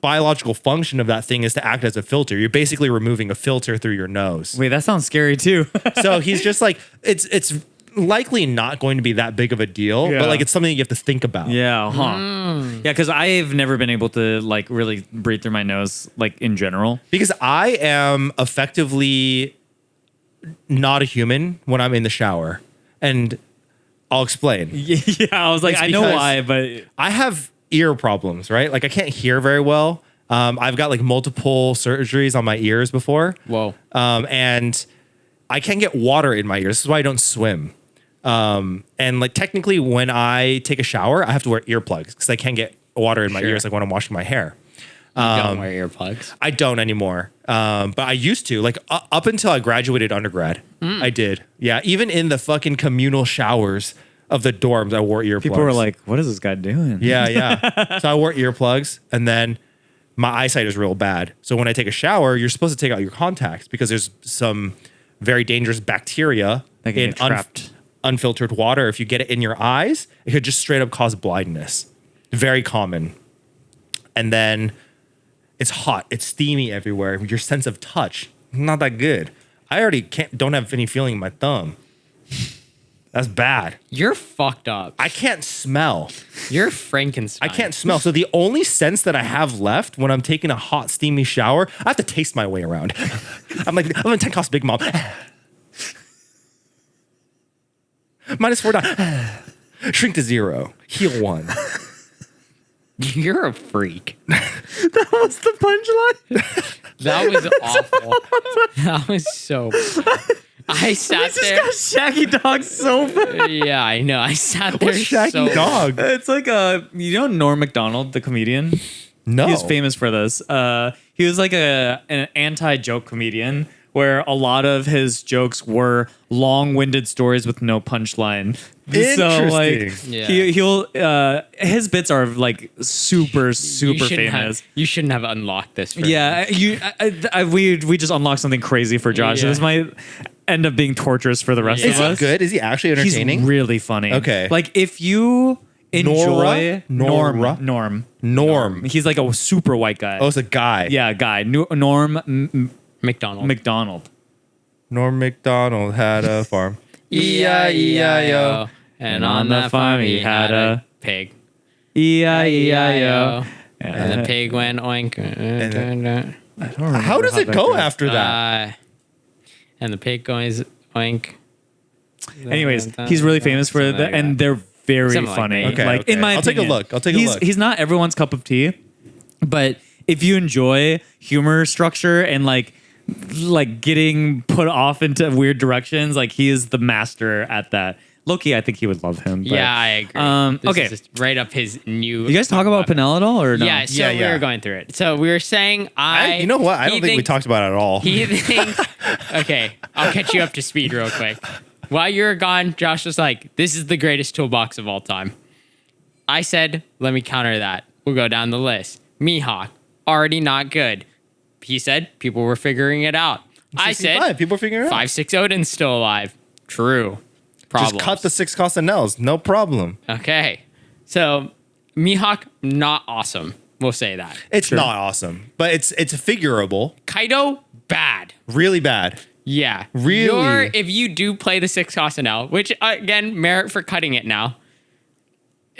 biological function of that thing is to act as a filter. You're basically removing a filter through your nose. Wait, that sounds scary too. So he's just like, it's likely not going to be that big of a deal, Yeah. but like it's something you have to think about. Yeah, huh. Yeah, because I've never been able to like really breathe through my nose, like in general. Because I am effectively not a human when I'm in the shower. And I'll explain. Yeah, I was like, It's I know because why, but I have ear problems, right? Like I can't hear very well. I've got like multiple surgeries on my ears before. Whoa. And I can't get water in my ears. This is why I don't swim. And like technically when I take a shower, I have to wear earplugs because I can't get water in my Sure. ears like when I'm washing my hair. You don't wear earplugs. I don't anymore. But I used to, like up until I graduated undergrad. I did. Yeah. Even in the fucking communal showers of the dorms, I wore earplugs. people were like, what is this guy doing? yeah, yeah. So I wore earplugs and then my eyesight is real bad. So when I take a shower, you're supposed to take out your contacts because there's some very dangerous bacteria That can in get trapped. unfiltered water. If you get it in your eyes, it could just straight up cause blindness. Very common. And then it's hot. It's steamy everywhere. Your sense of touch, not that good. I already don't have any feeling in my thumb. That's bad. You're fucked up. I can't smell. You're Frankenstein. I can't smell. So the only sense that I have left when I'm taking a hot, steamy shower, I have to taste my way around. I'm like, I'm gonna take off Big Mom. -4. Shrink to 0. Heal 1. You're a freak. That was the punchline. That was awful. That was so. I sat there. Shaggy Dog so bad. Yeah, I know. I sat there. What's Shaggy so Dog? It's like you know Norm Macdonald, the comedian? No. He was famous for this. He was like an anti-joke comedian where a lot of his jokes were long-winded stories with no punchline. So like Interesting. Yeah. he'll his bits are like super famous. You shouldn't have unlocked this. For him. Yeah, we just unlocked something crazy for Josh. Yeah. This might end up being torturous for the rest Yeah. of Is he us. good? Is he actually entertaining? He's really funny. Okay. Like if you enjoy Nora? Norm. He's like a super white guy. Oh, it's a guy. Yeah, guy. Norm McDonald. McDonald. Norm McDonald had a farm. E-I-E-I-O. And on that farm he had a pig. E-I-E-I-O. And the pig went oink. I don't remember How does it go goes. after that? And the pig goes oink. Anyways, he's really famous for Something that, like and that. they're very Something like funny. that. Okay, like okay. in my I'll take a opinion. look. I'll take a look. He's not everyone's cup of tea, but if you enjoy humor structure and like getting put off into weird directions, like he is the master at that. Loki, I think he would love him. But, Yeah, I agree. This okay. is just right up his new. You guys talk about Penel at all or no? Yeah, so we were going through it. So we were saying You know what? I don't think we talked about it at all. He thinks. Okay, I'll catch you up to speed real quick. While you were gone, Josh was like, "This is the greatest toolbox of all time." I said, "Let me counter that. We'll go down the list. Mihawk, already not good." He said people were figuring it out. I said 65. People are figuring it out. 5-6 Odin's still alive. True. Problems. Just cut the 6 cost of nails. No problem. Okay. So Mihawk, not awesome. We'll say that. It's not awesome, but it's figurable. Kaido, bad. Really bad. Yeah. Really? If you do play the 6 cost L, which again, merit for cutting it now,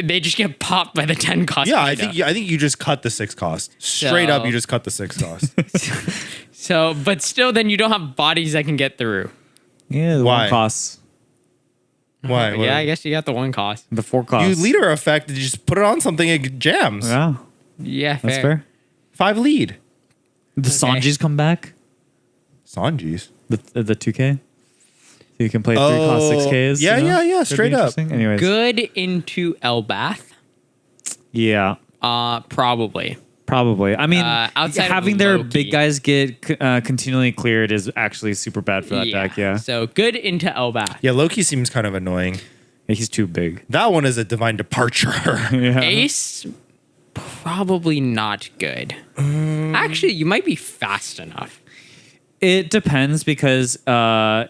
they just get popped by the 10 cost. Yeah, Kaido. I think you just cut the 6 cost. Straight up, you just cut the 6 cost. So, but still, then you don't have bodies that can get through. Yeah, the Why? one costs. Why? Yeah, I guess you got the 1 cost. The 4 costs. You leader effect, you just put it on something, it jams. Yeah, Yeah, that's fair. 5 lead. The Sanjis come back. Sanjis. The 2K. So you can play 3 cost 6Ks. Yeah, you know? yeah, Could be straight up. interesting. Anyways. Good into elbaph. Yeah. Probably. Probably. I mean, outside of having their Loki. big guys get continually cleared is actually super bad for that deck. Yeah. So good into elbaph. Yeah, Loki seems kind of annoying. Yeah, he's too big. That one is a divine departure. Yeah. Ace, probably not good. Actually, you might be fast enough. It depends because I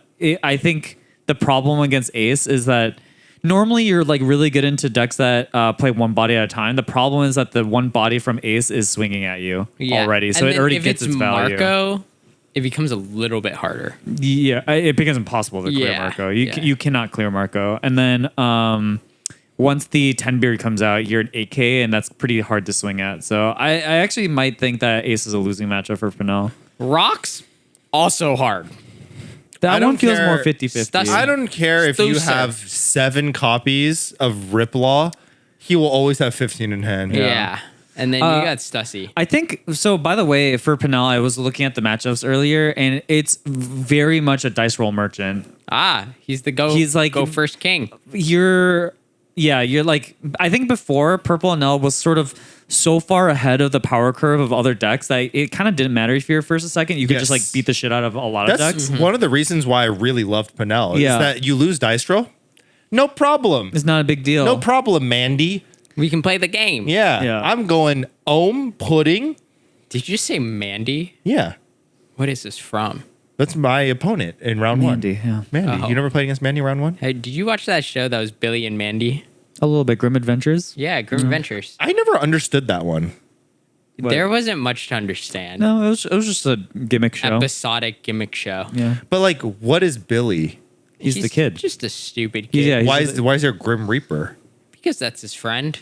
think the problem against Ace is that normally you're like really good into decks that play one body at a time. The problem is that the one body from Ace is swinging at you already, so And it then already if gets its value. Marco, it becomes a little bit harder. Yeah, it becomes impossible to clear Yeah, Marco. yeah. You cannot clear Marco, and then once the 10 beard comes out, you're an 8K, and that's pretty hard to swing at. So I actually might think that Ace is a losing matchup for Penel. Rocks, also hard. That I don't one feels care. more 50-50. Stussy. I don't care if you Stussy. have 7 copies of Riplaw, he will always have 15 in hand. Yeah. And then you got Stussy. I think so. By the way, for Penel, I was looking at the matchups earlier, and it's very much a dice roll merchant. He's the He's like- go first king. You're like, I think before Purple and L was sort of so far ahead of the power curve of other decks that it kind of didn't matter if you're first or second. You could just like Yes. beat the shit out of a lot of That's decks. one of the reasons why I really loved Penel. Yeah. Is that you lose dice roll? No problem. It's not a big deal. No problem, Mandy. We can play the game. Yeah. Yeah. I'm going pudding. Did you just say Mandy? Yeah. What is this from? That's my opponent in round Mandy, 1. yeah. Mandy. Oh. You never played against Mandy round 1? Hey, did you watch that show that was Billy and Mandy? A little bit. Grim Adventures? Yeah, Grim Adventures. I never understood that one. What? There wasn't much to understand. No, it was just a gimmick show. Episodic gimmick show. Yeah. But like, what is Billy? He's the kid. Just a stupid kid. Yeah. Why is there Grim Reaper? Because that's his friend.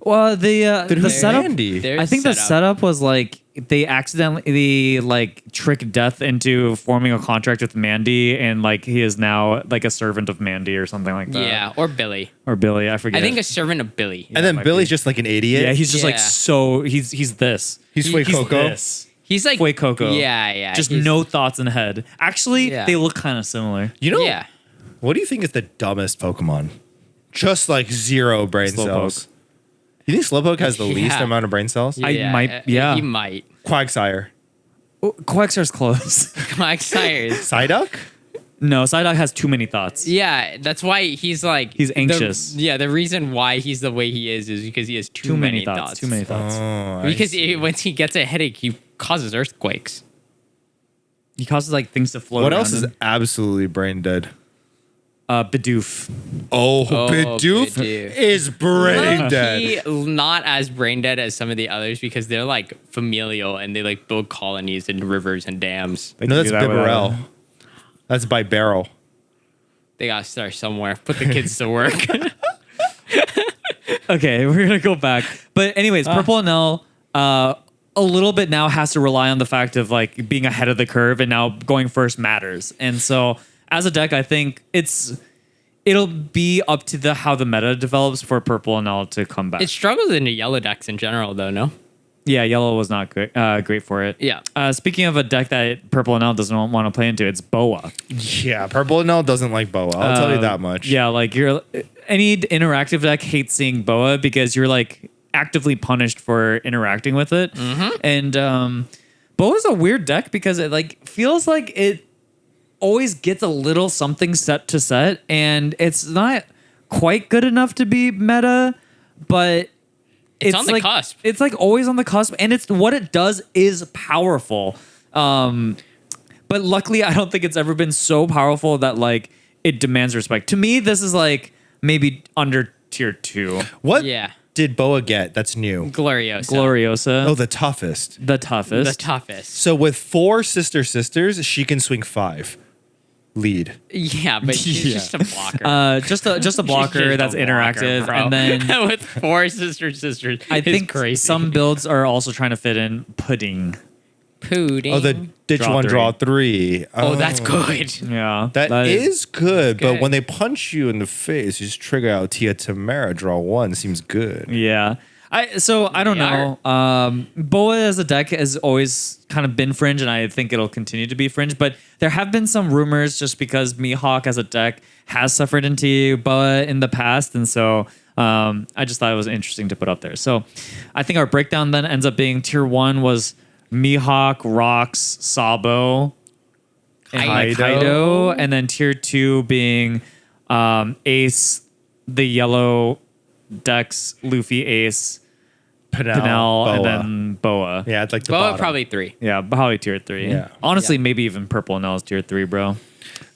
Well, the who's setup. Mandy? There's I think the setup was like they accidentally like tricked Death into forming a contract with Mandy, and like he is now like a servant of Mandy or something like that. Yeah, or Billy. Or Billy, I forget. I think a servant of Billy. And then might Billy's be. just like an idiot. yeah, he's just like Yeah. so he's this. He's Fue He's Coco. this. He's like Fue Coco. Yeah. Just he's- no thoughts in the head. Actually, Yeah. they look kind of similar. You know, Yeah. what do you think is the dumbest Pokemon? Just like 0 brain Slowpoke. cells. You think Slowpoke has the least Yeah. amount of brain cells? Yeah. He might. Quagsire. Oh, Quagsir's close. Like Sires. Psyduck? No, Psyduck has too many thoughts. Yeah, that's why he's like He's anxious. The reason why he's the way he is because he has too many thoughts. Too many thoughts. Oh, Because once he gets a headache, he causes earthquakes. He causes like things to float. What around else is him. absolutely brain dead? Bidoof. Oh, Oh, Bidoof Bidoof. is brain dead. Low-key, not as brain dead as some of the others because they're like familial and they like build colonies in rivers and dams. They No, can that's do that without- Bibarel. That's by Barrel. They gotta start somewhere. Put the kids to work. Okay, we're gonna go back. But anyways, Purple Enel a little bit now has to rely on the fact of like being ahead of the curve and now going first matters. And so as a deck, I think it'll be up to how the meta develops for Purple Enel to come back. It struggles in the yellow decks in general, though. No. Yeah, yellow was not great for it. Yeah. Speaking of a deck that Purple Enel doesn't want to play into, it's Boa. Yeah, Purple Enel doesn't like Boa. I'll tell you that much. Yeah, like any interactive deck hates seeing Boa because you're like actively punished for interacting with it. And Boa's a weird deck because it like feels like it always gets a little something set to set, and it's not quite good enough to be meta, but It's on the like, cusp. It's like always on the cusp, and it's what it does is powerful. But luckily, I don't think it's ever been so powerful that like it demands respect. To me, this is like maybe under tier 2. What Yeah. did Boa get that's new? Gloriosa. Gloriosa, Oh, the toughest. the toughest. The toughest. So with 4 sisters, she can swing 5. Lead. Yeah, but she's Yeah. just a blocker. just a blocker She's just that's a blocker, interactive, bro. and then with 4 sisters, I it's think crazy. some builds are also trying to fit in pudding. pudding. Oh, the ditch Draw 1, 3. draw 3. Oh, that's good. Yeah, That is good, Okay. but when they punch you in the face, you just trigger out Tia Tamara, draw 1. Seems good. Yeah. I don't Yeah. know. Boa as a deck has always kind of been fringe, and I think it'll continue to be fringe. But there have been some rumors just because Mihawk as a deck has suffered into Boa in the past, and so I just thought it was interesting to put up there. So I think our breakdown then ends up being tier 1 was Mihawk, Rocks, Sabo, and Kaido. Kaido, and then tier 2 being Ace, the yellow decks, Luffy, Ace, Penel, Boa. and then Boa. Yeah, it's like the Boa bottom. probably 3. Yeah, probably tier 3. Yeah. Honestly, maybe even Purple Enel is tier 3, bro.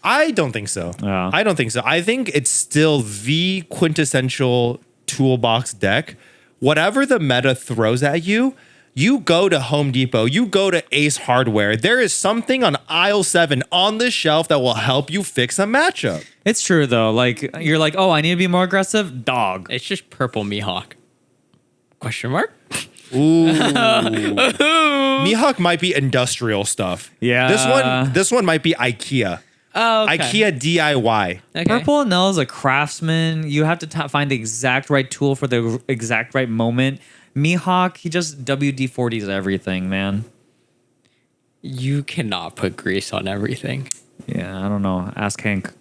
I don't think so. Yeah. I don't think so. I think it's still the quintessential toolbox deck. Whatever the meta throws at you, you go to Home Depot, you go to Ace Hardware. There is something on aisle 7 on the shelf that will help you fix a matchup. It's true, though. Like, you're like, oh, I need to be more aggressive? Dog. It's just purple Mihawk. Question mark? Ooh. Mihawk might be industrial stuff. Yeah. This one might be IKEA. Oh, okay. IKEA DIY. Okay. Purple Enel is a craftsman. You have to find the exact right tool for the exact right moment. Mihawk, he just WD-40s everything, man. You cannot put grease on everything. Yeah, I don't know. Ask Hank.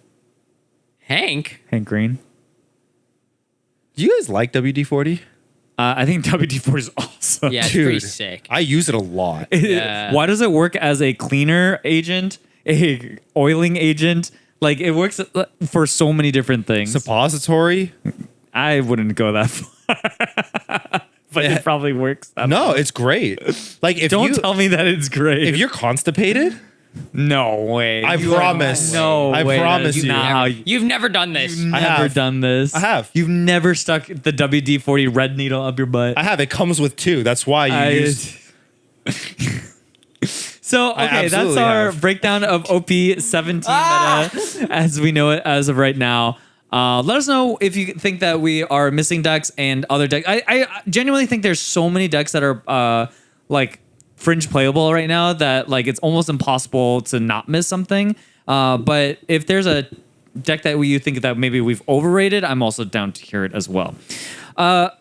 Hank? Hank Green. Do you guys like WD-40? I think WD-40 is awesome. Yeah, it's Dude, pretty sick. I use it a lot. Yeah. Why does it work as a cleaner agent, a oiling agent? Like, it works for so many different things. Suppository? I wouldn't go that far. But Yeah. it probably works. No, it's great. Like if Don't you tell me that it's great. if you're constipated, no way. I You are- promise. No I way. promise That is you. not how You've never done this. You've I never have. done this. I have. You've never stuck the WD-40 red needle up your butt. I have. It comes with 2. That's why you use. So, I okay, that's absolutely our have. breakdown of OP17 meta as we know it as of right now. Let us know if you think that we are missing decks and other decks. I genuinely think there's so many decks that are like fringe playable right now that like it's almost impossible to not miss something. But if there's a deck that you think that maybe we've overrated, I'm also down to hear it as well.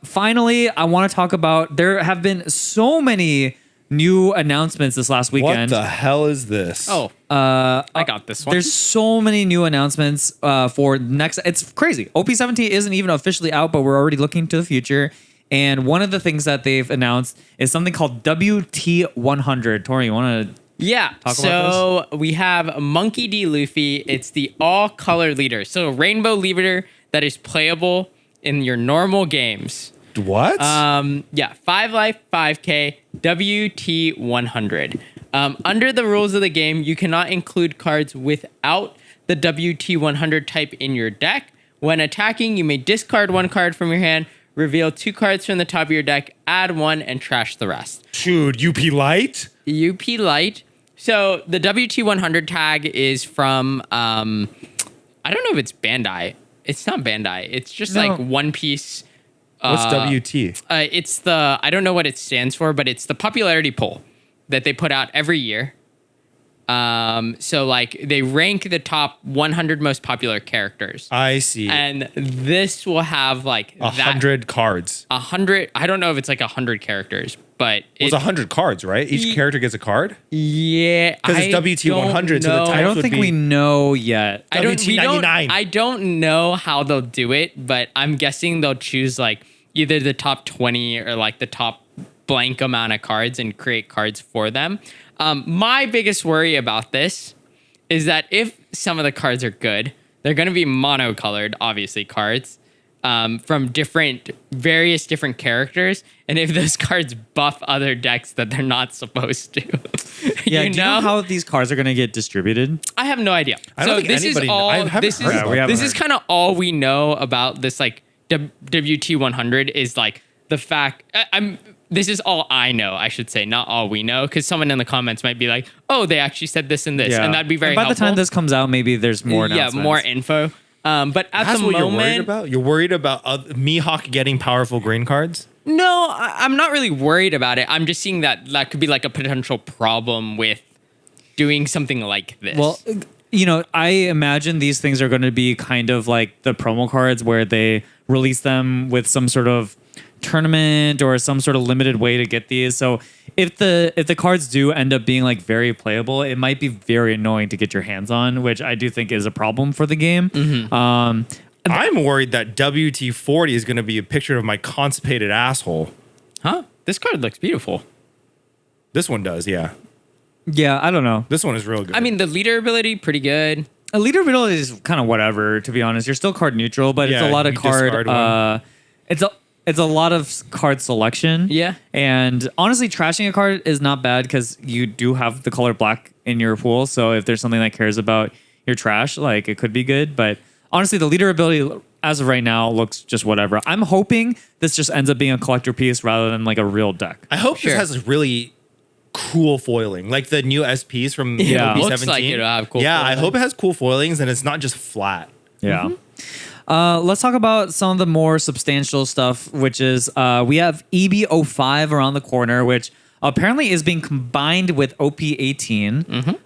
Finally, I want to talk about there have been so many new announcements this last What weekend. the hell is this? Oh, I got this one. There's so many new announcements for next. It's crazy. OP17 isn't even officially out, but we're already looking to the future. And one of the things that they've announced is something called WT100. Tori, you want to? Yeah. Talk So we have Monkey D. Luffy. It's the all color leader. So rainbow leader that is playable in your normal games. What? Yeah, 5 life, 5K, WT100. Under the rules of the game, you cannot include cards without the WT100 type in your deck. When attacking, you may discard one card from your hand, reveal 2 cards from the top of your deck, add 1, and trash the rest. Dude, UP Light? UP Light. So the WT100 tag is from, I don't know if it's Bandai. It's not Bandai. It's just like One Piece. What's WT? It's the, I don't know what it stands for, but it's the popularity poll that they put out every year. So like they rank the top 100 most popular characters. I see. And this will have like 100 cards. 100. I don't know if it's like 100 characters, but It's 100 cards, right? Each character gets a card? yeah, Because it's WT100, so the I types don't would think be we know yet. WT99. I don't know how they'll do it, but I'm guessing they'll choose like either the top 20 or like the top blank amount of cards and create cards for them. My biggest worry about this is that if some of the cards are good, they're going to be monocolored, obviously, cards from various different characters. And if those cards buff other decks that they're not supposed to, Yeah, do you know how these cards are going to get distributed? I have no idea. I don't think this anybody is all. I haven't This heard is about we haven't this is heard. kind of all we know about this. Like WT100 is like the fact. This is all I know. I should say, not all we know, because someone in the comments might be like, "Oh, they actually said this and this," and that'd be very. And by helpful. the time this comes out, maybe there's more. yeah, more info. But at That's the what moment, you're worried about? You're worried about Mihawk getting powerful green cards? no, I'm not really worried about it. I'm just seeing that could be like a potential problem with doing something like this. Well, I imagine these things are going to be kind of like the promo cards where they release them with some sort of tournament or some sort of limited way to get these. So if the cards do end up being like very playable, it might be very annoying to get your hands on, which I do think is a problem for the game. I'm worried that WT40 is going to be a picture of my constipated asshole. huh? This card looks beautiful. This one does, yeah. Yeah, I don't know. This one is real good. I mean, the leader ability, pretty good. A leader middle is kind of whatever, to be honest. You're still card neutral, but it's Yeah, a lot of you discard card. one. It's a lot of card selection. Yeah. And honestly, trashing a card is not bad because you do have the color black in your pool. So if there's something that cares about your trash, like it could be good. But honestly, the leader ability as of right now looks just whatever. I'm hoping this just ends up being a collector piece rather than like a real deck. I hope Sure. this has really cool foiling, like the new SPs from Yeah. OP17. Looks like it'll have cool Yeah, I foiling. hope it has cool foilings and it's not just flat. Yeah. Let's talk about some of the more substantial stuff, which is we have EB05 around the corner, which apparently is being combined with OP18.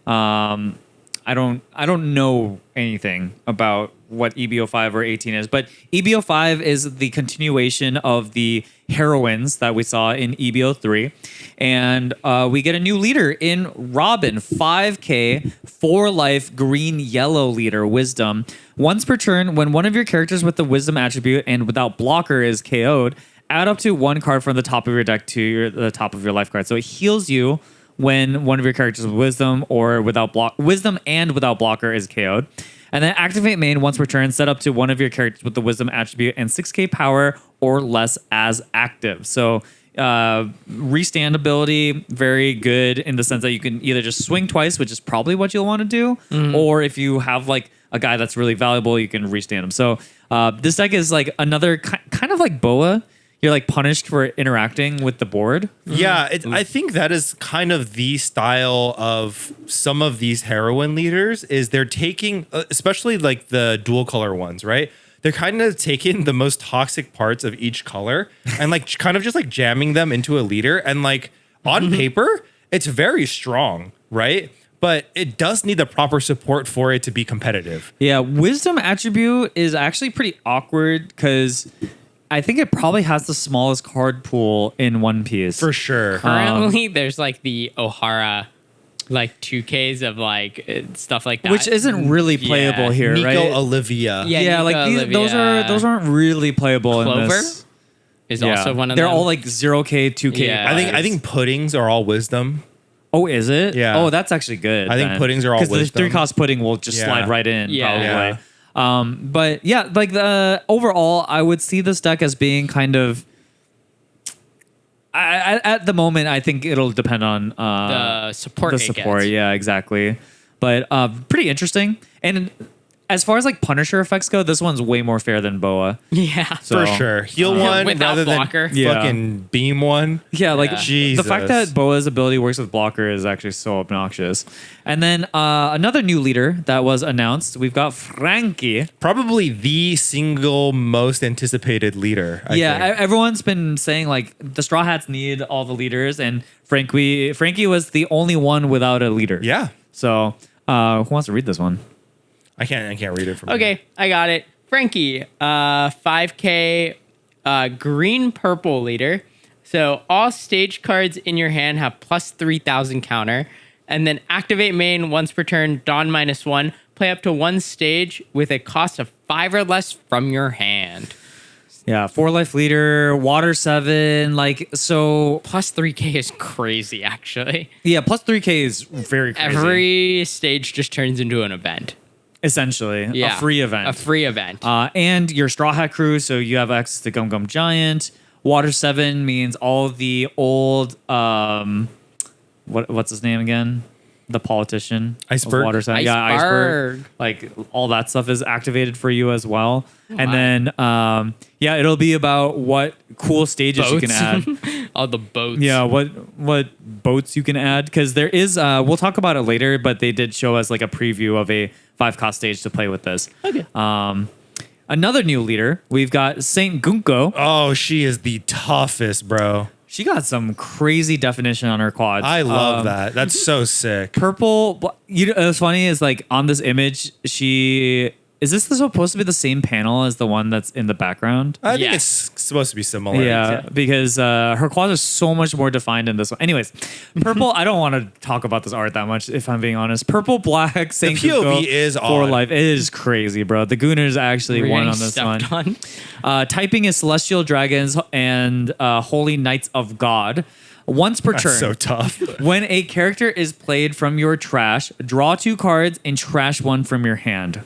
I don't know anything about what EB05 or 18 is, but EB05 is the continuation of the heroines that we saw in EB03. And we get a new leader in Robin, 5K, 4 life, green, yellow leader, Wisdom. Once per turn, when one of your characters with the Wisdom attribute and without blocker is KO'd, add up to 1 card from the top of your deck to the top of your life card. So it heals you when one of your characters with Wisdom or without Wisdom and without blocker is KO'd. And then activate main once per turn, set up to one of your characters with the Wisdom attribute and 6k power or less as active. So restand ability, very good in the sense that you can either just swing twice, which is probably what you'll want to do, or if you have like a guy that's really valuable, you can restand him. So this deck is like another kind of like Boa. You're like punished for interacting with the board. Yeah, I think that is kind of the style of some of these heroine leaders is they're taking, especially like the dual color ones, right? They're kind of taking the most toxic parts of each color and like kind of just like jamming them into a leader. And like on paper, it's very strong, right? But it does need the proper support for it to be competitive. Yeah, Wisdom attribute is actually pretty awkward because I think it probably has the smallest card pool in One Piece. For sure. Currently, there's like the Ohara, like 2Ks of like stuff like that, Which isn't really playable Yeah. here, Nico right? Olivia. Yeah. Yeah, like Nico, those Olivia. those aren't really playable in Clover this. is also one of They're them. all like 0k, 2k. Yeah. I think puddings are all wisdom. Oh, is it? Yeah. Oh, that's actually good. I think puddings are all because the wisdom. 3-cost pudding will just Yeah. slide right in. Yeah. Probably. But yeah, like the overall, I would see this deck as being kind of. At the moment, I think it'll depend on The support The it support, gets. yeah, exactly. But pretty interesting. And as far as like Punisher effects go, this one's way more fair than Boa. Yeah. So- For sure. Heal one Without rather blocker. than Yeah. fucking beam one. Yeah, like Yeah. the fact Jesus. that Boa's ability works with blocker is actually so obnoxious. And then another new leader that was announced, we've got Frankie. Probably the single most anticipated leader. I Yeah, think. everyone's been saying like the Straw Hats need all the leaders, and Frankie was the only one without a leader. Yeah. So who wants to read this one? I can't read it from Okay, I got it. Frankie, 5K green purple leader. So all stage cards in your hand have plus 3,000 counter. And then activate main once per turn, Dawn -1. Play up to one stage with a cost of 5 or less from your hand. Yeah, 4-life leader, water 7, like so. Plus 3K is crazy, actually. Yeah, plus 3K is very crazy. Every stage just turns into an event. Essentially, Yeah. a free event. A free event. And your Straw Hat crew, so you have access to Gum Gum Giant. Water 7 means all the old what's his name again? The politician. of Iceberg? Water 7. Yeah, Iceberg. Iceberg. Like all that stuff is activated for you as well. And Wow. then yeah, it'll be about what cool stages you can add. All the boats. Yeah, what boats you can add, because there is we'll talk about it later, but they did show us like a preview of a 5 cost stage to play with this. Okay. Another new leader, we've got Saint Gunko. Oh, she is the toughest, bro. She got some crazy definition on her quads. I love that. That's so sick. Purple. You know, what's funny is like on this image, is this supposed to be the same panel as the one that's in the background? I think Yes. it's supposed to be similar. Yeah, because her quads are so much more defined in this one. Anyways, purple. I don't want to talk about this art that much, if I'm being honest. Purple, black, Saint POV Gunko is for odd. life. It is crazy, bro. The Gooners actually We're won getting on this stepped one. on. Typing is Celestial Dragons and Holy Knights of God. Once per turn. That's so tough. When a character is played from your trash, draw 2 cards and trash 1 from your hand.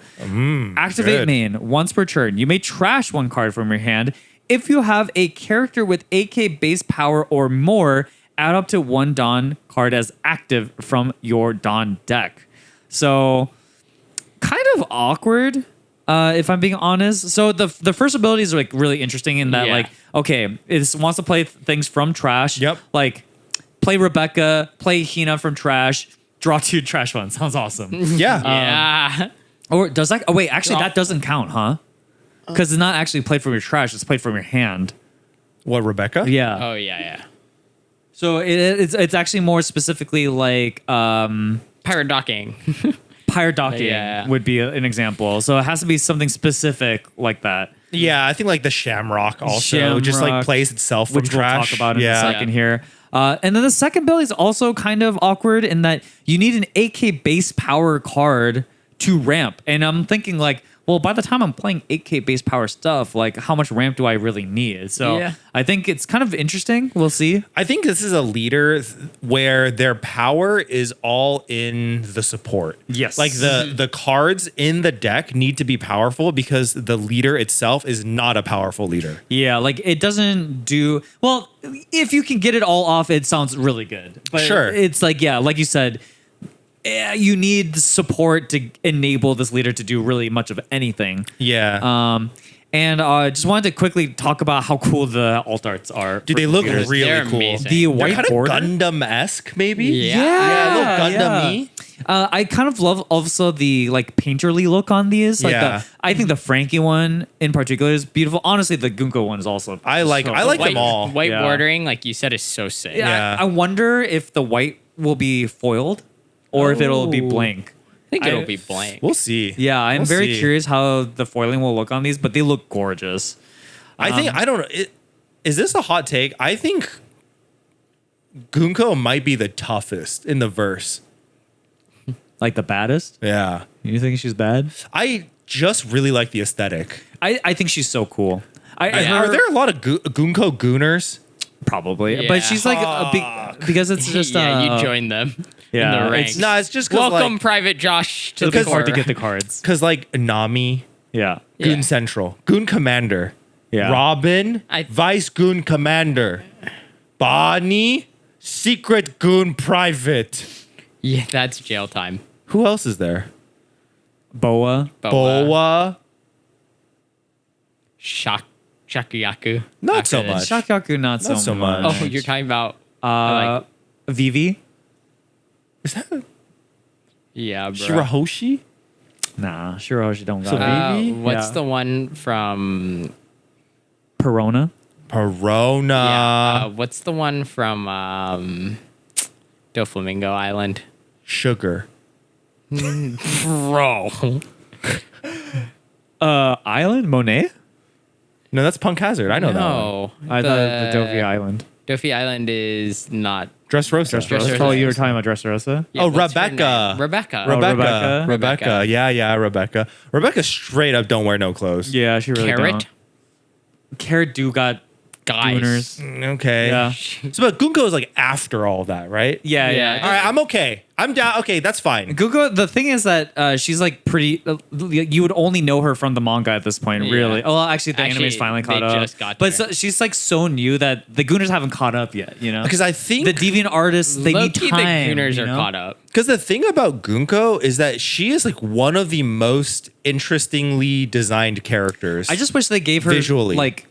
Activate good. main once per turn. You may trash 1 card from your hand. If you have a character with AK base power or more, add up to 1 Dawn card as active from your Dawn deck. So, kind of awkward, if I'm being honest. So the first ability is like really interesting in that, Yeah. like, okay, it wants to play things from trash. Yep. Like, play Rebecca, play Hina from trash, draw 2 trash ones. Sounds awesome. Yeah. Yeah. Or does that? Oh wait, actually, Draw- that doesn't count, huh? Because it's not actually played from your trash; it's played from your hand. What, Rebecca? Yeah. Oh, yeah. So it's actually more specifically like Pirate docking. pirate docking Yeah. would be an example. So it has to be something specific like that. Yeah, I think like the Shamrock also just like Shamrock, plays itself from which trash. we'll talk about in yeah. a second here. And then the second ability is also kind of awkward in that you need an AK base power card to ramp. And I'm thinking like, well, by the time I'm playing 8K base power stuff, like how much ramp do I really need? So Yeah. I think it's kind of interesting. We'll see. I think this is a leader where their power is all in the support. Yes. Like the cards in the deck need to be powerful because the leader itself is not a powerful leader. Yeah, like it doesn't do well. If you can get it all off, it sounds really good. But Sure. it's like, yeah, like you said, you need support to enable this leader to do really much of anything. Yeah. And I just wanted to quickly talk about how cool the alt arts are. Dude, for they look leaders. really They're cool. amazing. The They're white kind of border. Gundam-esque, maybe? Yeah. Yeah, a little Gundam-y. I kind of love also the like painterly look on these. Like Yeah. I think the Frankie one in particular is beautiful. Honestly, the Gunko one is also. I like so them cool. all. White Yeah. bordering, like you said, is so sick. Yeah. I wonder if the white will be foiled or if it'll be Oh. blank. I think I- it'll be blank. We'll see. Yeah, I'm We'll very see. curious how the foiling will look on these, but they look gorgeous. I think I don't know. Is this a hot take? I think Gunko might be the toughest in the verse. Like the baddest? Yeah. You think she's bad? I just really like the aesthetic. I think she's so cool. I Are there a lot of Gunko gooners? probably, Yeah. but she's like a big because it's just yeah, you join them yeah, in the it's- ranks. No, it's just because Welcome, like, Private Josh, to it'll the be hard to core. get the cards. because like Nami, Yeah, Goon Yeah. Central, Goon Commander, Yeah. Robin, I- Vice Goon Commander, Bonnie, Secret Goon Private. Yeah, that's jail time. Who else is there? Boa. Boa. Shakuyaku. Not After so this. much. Shakaku, not so so much. much. Oh, you're talking about Uh, Vivi. Is that yeah, bro. Shirahoshi? Nah, Shiroshi don't So got it. Vivi? What's Yeah. the one from? Perona. Perona. What's the one from Doflamingo Island? Sugar. Bro. Island? Monet? No, that's Punk Hazard. I know that one. No, I thought the Dofi Island. Dofi Island is not. Dressrosa. Dressrosa. Oh, you were talking about Dressrosa? Yeah, Oh, what's her Rebecca. name? Rebecca. Rebecca. Rebecca. Yeah, Rebecca. Rebecca straight up don't wear no clothes. Yeah, she really Carrot. don't. Carrot do got Guys. gooners. Okay. Yeah. So, but Gunko is like after all that, right? Yeah, Yeah. yeah. All right, I'm okay. I'm down. Okay, that's fine. Gugo, the thing is that she's like pretty. You would only know her from the manga at this point, Yeah. really. Oh, well, actually, the Actually, anime's finally they caught up. just got but there. she's like so new that the Gooners haven't caught up yet. You know, Because I think the deviant artists they need Low-key, time. the Gooners you are know? caught up. because the thing about Gunko is that she is like one of the most interestingly designed characters. I just wish they gave her Visually. like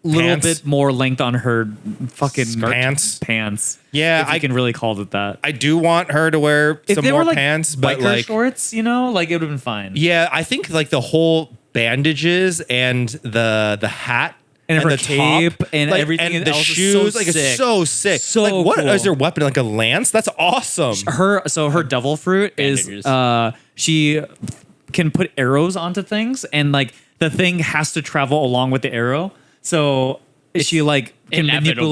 a little Pants. bit more length on her fucking Pants. Pants. Yeah, if you I can really call it that. I do want her to wear If some they more were like pants, but biker like shorts, you know, like it would have been fine. yeah, I think like the whole bandages and the hat And her the cape top, and like, everything and the else is shoes, so like it's sick. so sick. So like what cool. is her weapon? Like a lance? That's awesome. Her devil fruit Bandages. is she can put arrows onto things, and like the thing has to travel along with the arrow. So she like can inevitable.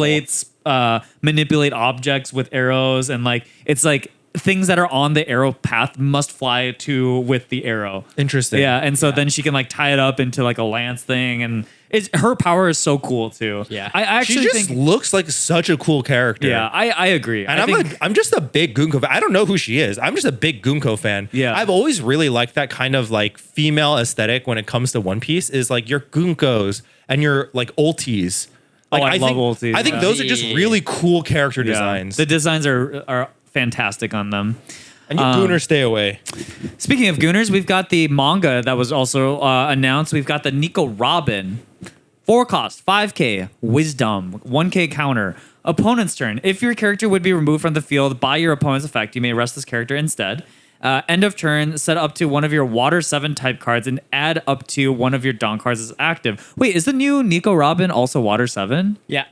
manipulate objects with arrows, and like it's like things that are on the arrow path must fly to with the arrow. Interesting. Yeah, and so then she can like tie it up into like a lance thing, and her power is so cool too. Yeah. I She actually just think. looks like such a cool character. Yeah, I agree. And I I'm think, I'm just a big Gunko fan. I don't know who she is. I'm just a big Gunko fan. Yeah. I've always really liked that kind of like female aesthetic when it comes to One Piece is like your Gunkos and your like ultis. Like I love think, ultis, I think yeah. those are just really cool character yeah, designs. the designs are fantastic on them. and you Gooners stay away. Speaking of Gooners, we've got the manga that was also announced. We've got the Nico Robin. 4 cost, 5k, wisdom, 1k counter. Opponent's turn. If your character would be removed from the field by your opponent's effect, you may rest this character instead. End of turn, set up to one of your Water 7 type cards and add up to one of your Dawn cards as active. Wait, is the new Nico Robin also Water 7? Yeah.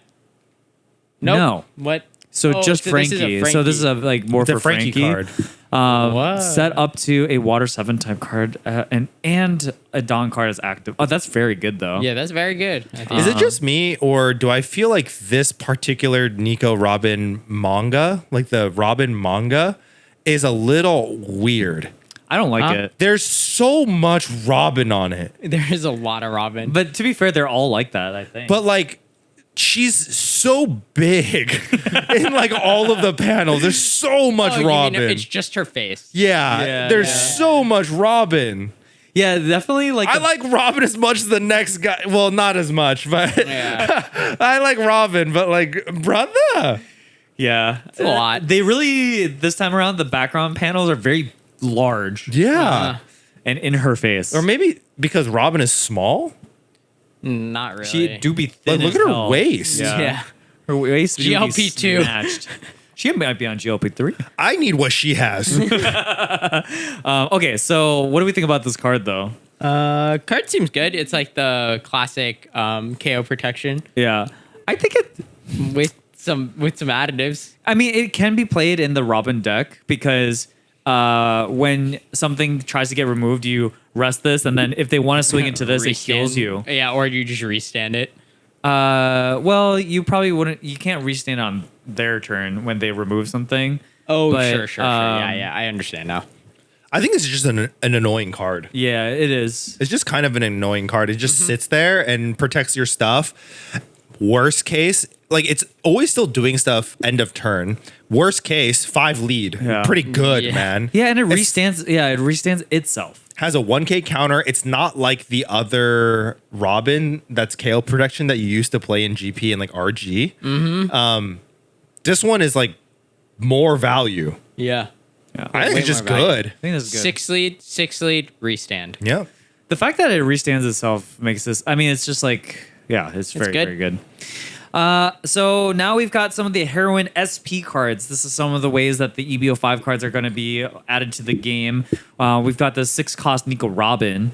Nope. No. What? So Oh, just so this is a Frankie. So this is a like more The for Frankie Frankie. card. What? Set up to a Water 7 type card and a Dawn card is active. Oh, that's very good though. Yeah, that's very good. I think. Is it just me, or do I feel like this particular Nico Robin manga, like the Robin manga, is a little weird? I don't like Huh? it. There's so much Robin on it, There is a lot of Robin. But to be fair, they're all like that, I think. but like she's so big in like all of the panels. There's so much you mean Robin. it's just her face. Yeah, Yeah, there's yeah. so much Robin. yeah, definitely like I like Robin as much as the next guy. Well, not as much, but Yeah. I like Robin, but like brother. yeah, it's a lot. They really this time around the background panels are very large Yeah. and in her face. Or maybe because Robin is small. Not really. she do be thin. Like, look as at her hell. waist. Yeah. Her waist do be GLP-2. smashed. She might be on GLP-3. I need what she has. Okay, so what do we think about this card though? Card seems good. It's like the classic KO protection Yeah, I think it. with some additives. I mean, it can be played in the Robin deck because when something tries to get removed, you rest this, and then if they want to swing into this, it heals you. Yeah, or you just restand it. Well, you probably wouldn't. You can't restand on their turn when they remove something. Oh, But, sure. Yeah, I understand now. I think it's just an annoying card. Yeah, it is. It's just kind of an annoying card. It just sits there and protects your stuff. Worst case, like it's always still doing stuff end of turn. Worst case, 5 lead. Yeah. Pretty good, Yeah. man. Yeah, and it restands. Yeah, it restands itself. Has a 1k counter. It's not like the other Robin that's KO protection that you used to play in GP and like RG. This one is like more value. Yeah. I think Way it's just more value. good. I think that's good. 6 lead, restand. Yeah. The fact that it restands itself makes this. I mean, it's just like, yeah, it's very, good. very good. So now we've got some of the Heroine SP cards. This is some of the ways that the EBO5 cards are going to be added to the game. We've got the 6-cost Nico Robin.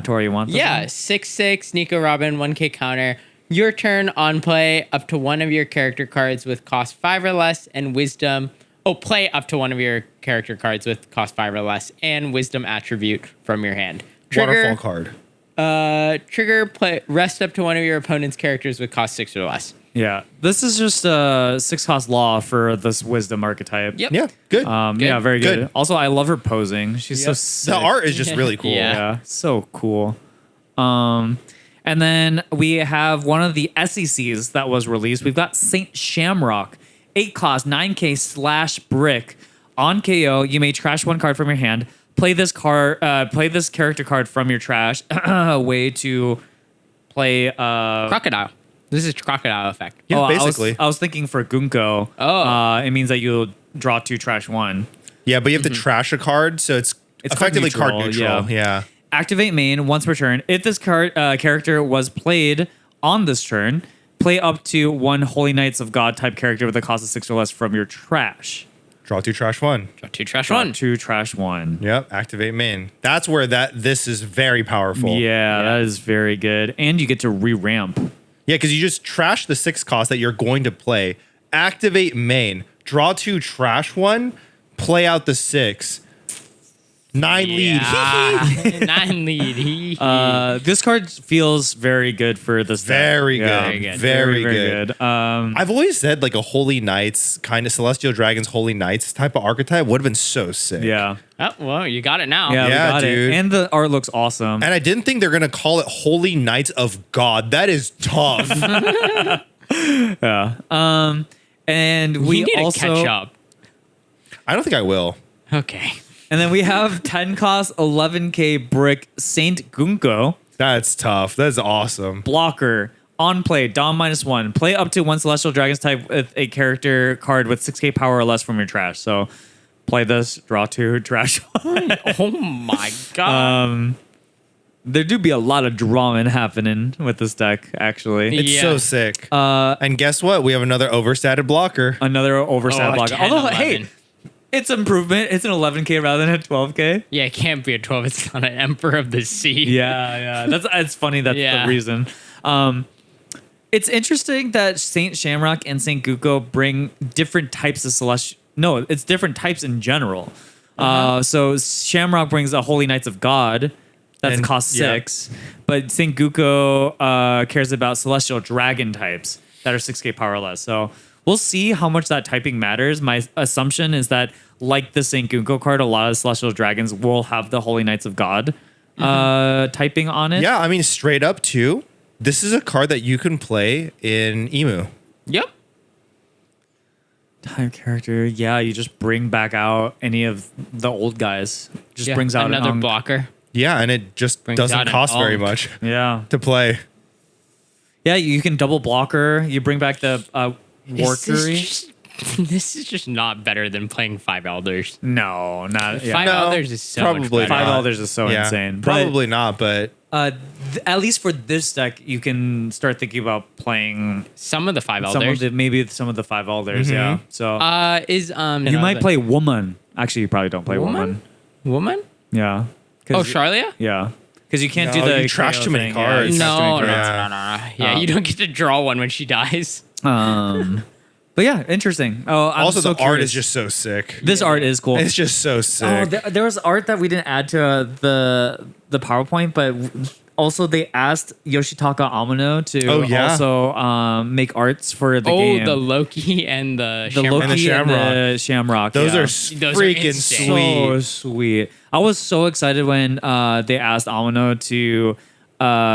Tori, you want this Yeah, one? 6/6 Nico Robin, 1k counter. Your turn on play up to one of your character cards with cost 5 or less and wisdom. Oh, play up to one of your character cards with cost 5 or less and wisdom attribute from your hand. Waterfall card. Trigger play rest up to one of your opponent's characters with cost 6 or less. Yeah. This is just a 6-cost law for this wisdom archetype. Yep. Yeah. Good. Yeah, very good. Good. Also, I love her posing. She's so sick. The art is just really cool. Yeah. Yeah, so cool. And then we have one of the SECs that was released. We've got Saint Shamrock, 8-cost, 9k slash brick. On KO, you may trash one card from your hand. Play this character card from your trash. Way to play. Crocodile. This is crocodile effect. Yeah, I basically. was thinking for Gunko. Oh. It means that you'll draw 2, trash 1. Yeah, but you have to trash a card, so it's effectively card neutral. Yeah. Activate main once per turn. If this card character was played on this turn, play up to 1 Holy Knights of God type character with a cost of 6 or less from your trash. Draw 2, trash 1. Draw 2, trash Draw 1. 2, trash 1. Yep. Activate main. That's where this is very powerful. Yeah, that is very good. And you get to re-ramp. Yeah, because you just trash the 6 cost that you're going to play. Activate main. Draw 2, trash 1. Play out the 6. 9 lead. Yeah. 9 lead. This card feels very good for this deck. Very good. Yeah, Very good. Very, very good. good. I've always said like a Holy Knights kind of Celestial Dragons, Holy Knights type of archetype would have been so sick. Yeah. Oh, well, you got it now. Yeah, Yeah, we got dude. it. And the art looks awesome. And I didn't think they're gonna call it Holy Knights of God. That is tough. And we You need also to catch up. I don't think I will. Okay. And then we have 10 cost 11k brick Saint Gunko. That's tough. That's awesome. Blocker. On play, Dom -1. Play up to 1 Celestial Dragons type with a character card with 6k power or less from your trash. So play this, draw 2, trash 1. Oh my god. There do be a lot of drawing happening with this deck, actually. It's Yeah. so sick. And guess what? We have another overstated blocker. Another overstat Oh, blocker. 10, Although, 11. hey, it's improvement. It's an 11k rather than a 12k. Yeah, it can't be a 12. It's not an Emperor of the Sea. Yeah. It's funny. That's Yeah. the reason. It's interesting that Saint Shamrock and Saint Guko bring different types of celestial. No, it's different types in general. So Shamrock brings a Holy Knights of God. That's And- cost yeah. 6. But Saint Guko cares about celestial dragon types that are 6k power or less. So we'll see how much that typing matters. My assumption is that, like the Saint Guko card, a lot of celestial dragons will have the Holy Knights of God typing on it. Yeah, I mean, straight up too. This is a card that you can play in Emu. Yep. Type character. Yeah, you just bring back out any of the old guys. Just Yeah, brings out another an blocker. Yeah, and it just Brings out doesn't an cost very Ankh. much Yeah. to play. Yeah, you can double blocker. You bring back the This Warkery. this is just not better than playing 5 Elders. No, not yeah. 5 No, Elders is so much probably better. Five not. Elders is so Yeah, insane. Probably not, but But at least for this deck, you can start thinking about playing Some of the 5 some of Elders. maybe some of the 5 Elders. Yeah. So You you might play Woman. Actually, you probably don't play Woman? Woman. Woman? Yeah. Oh, Charlia? Yeah. Because you can't do No, the you trash KO too many thing. cards. you trash too No, many no, cards. no. Yeah, you don't get to draw one when she dies. But yeah, interesting. Oh, I'm also so the art curious. is just so sick. This art is cool. It's just so Oh, sick. there was art that we didn't add to the PowerPoint, but also they asked Yoshitaka Amano to Oh, yeah. also make arts for the Oh, game. the Loki and the The Shamrock. Loki and the Shamrock. Those yeah. are Those are freaking insane. sweet. so sweet. I was so excited when they asked Amano to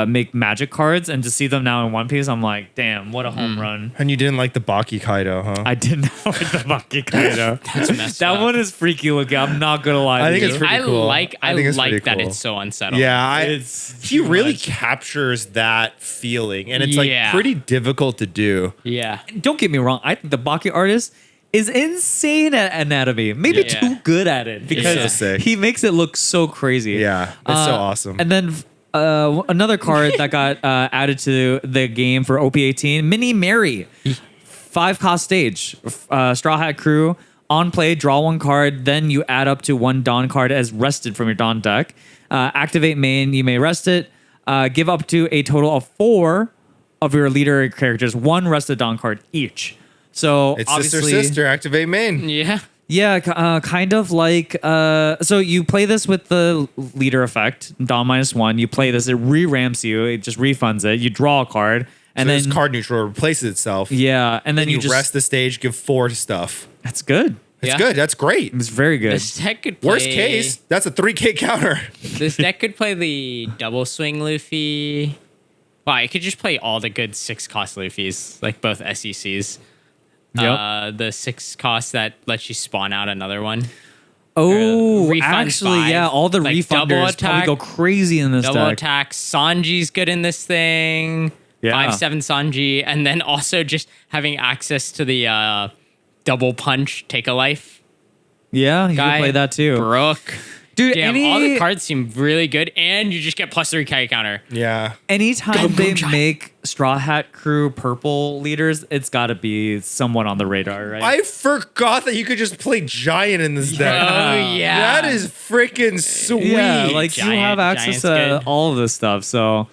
make magic cards, and to see them now in One Piece, I'm like, damn, what a home run. And you didn't like the Baki Kaido, huh? I did not like the Baki Kaido. That's messed That up. one is freaky looking. I'm not gonna lie. I to think you. it's pretty I cool. like I think it's pretty that cool. it's so unsettling. Yeah, It's he too really much. captures that feeling, and it's Yeah. like pretty difficult to do. Yeah. Don't get me wrong. I think the Baki artist is insane at anatomy. Maybe Yeah. too good at it because So sick. he makes it look so crazy. Yeah, it's so awesome. And then another card that got added to the game for OP18, Mini Mary, 5-cost stage, Straw Hat Crew. On play, draw 1 card, then you add up to 1 Dawn card as rested from your Dawn deck. Activate main, you may rest it. Give up to a total of 4 of your leader characters 1 rested Dawn card each. So It's obviously, sister, activate main. Yeah. yeah, kind of like so you play this with the leader effect, Dawn -1. You play this, it re-ramps you, it just refunds it. You draw a card, and So then this card neutral replaces itself. yeah, and then Then you just rest the stage, give 4 stuff. That's good. It's Yeah. good. That's great. It's very good. This deck could play, Worst case, that's a 3K counter. This deck could play the double swing Luffy. Wow, it could just play all the good 6-cost Luffys, like both SECs. Yep. The 6 cost that lets you spawn out another one. Oh, refund actually, 5, yeah, all the like double refunders attack, probably go crazy in this Double deck. attack. Sanji's good in this thing. Yeah. 5/7 Sanji, and then also just having access to the double punch, take a life. Yeah, you Guy, can play that too. Brooke. Dude, Damn, all the cards seem really good, and you just get +3 carry counter. Yeah. Anytime they Chai. make Straw Hat Crew purple leaders, it's got to be somewhat on the radar, right? I forgot that you could just play Giant in this deck. Oh, yeah. That is freaking sweet. yeah, like you Giant- have access Giant's to good. all of this stuff, so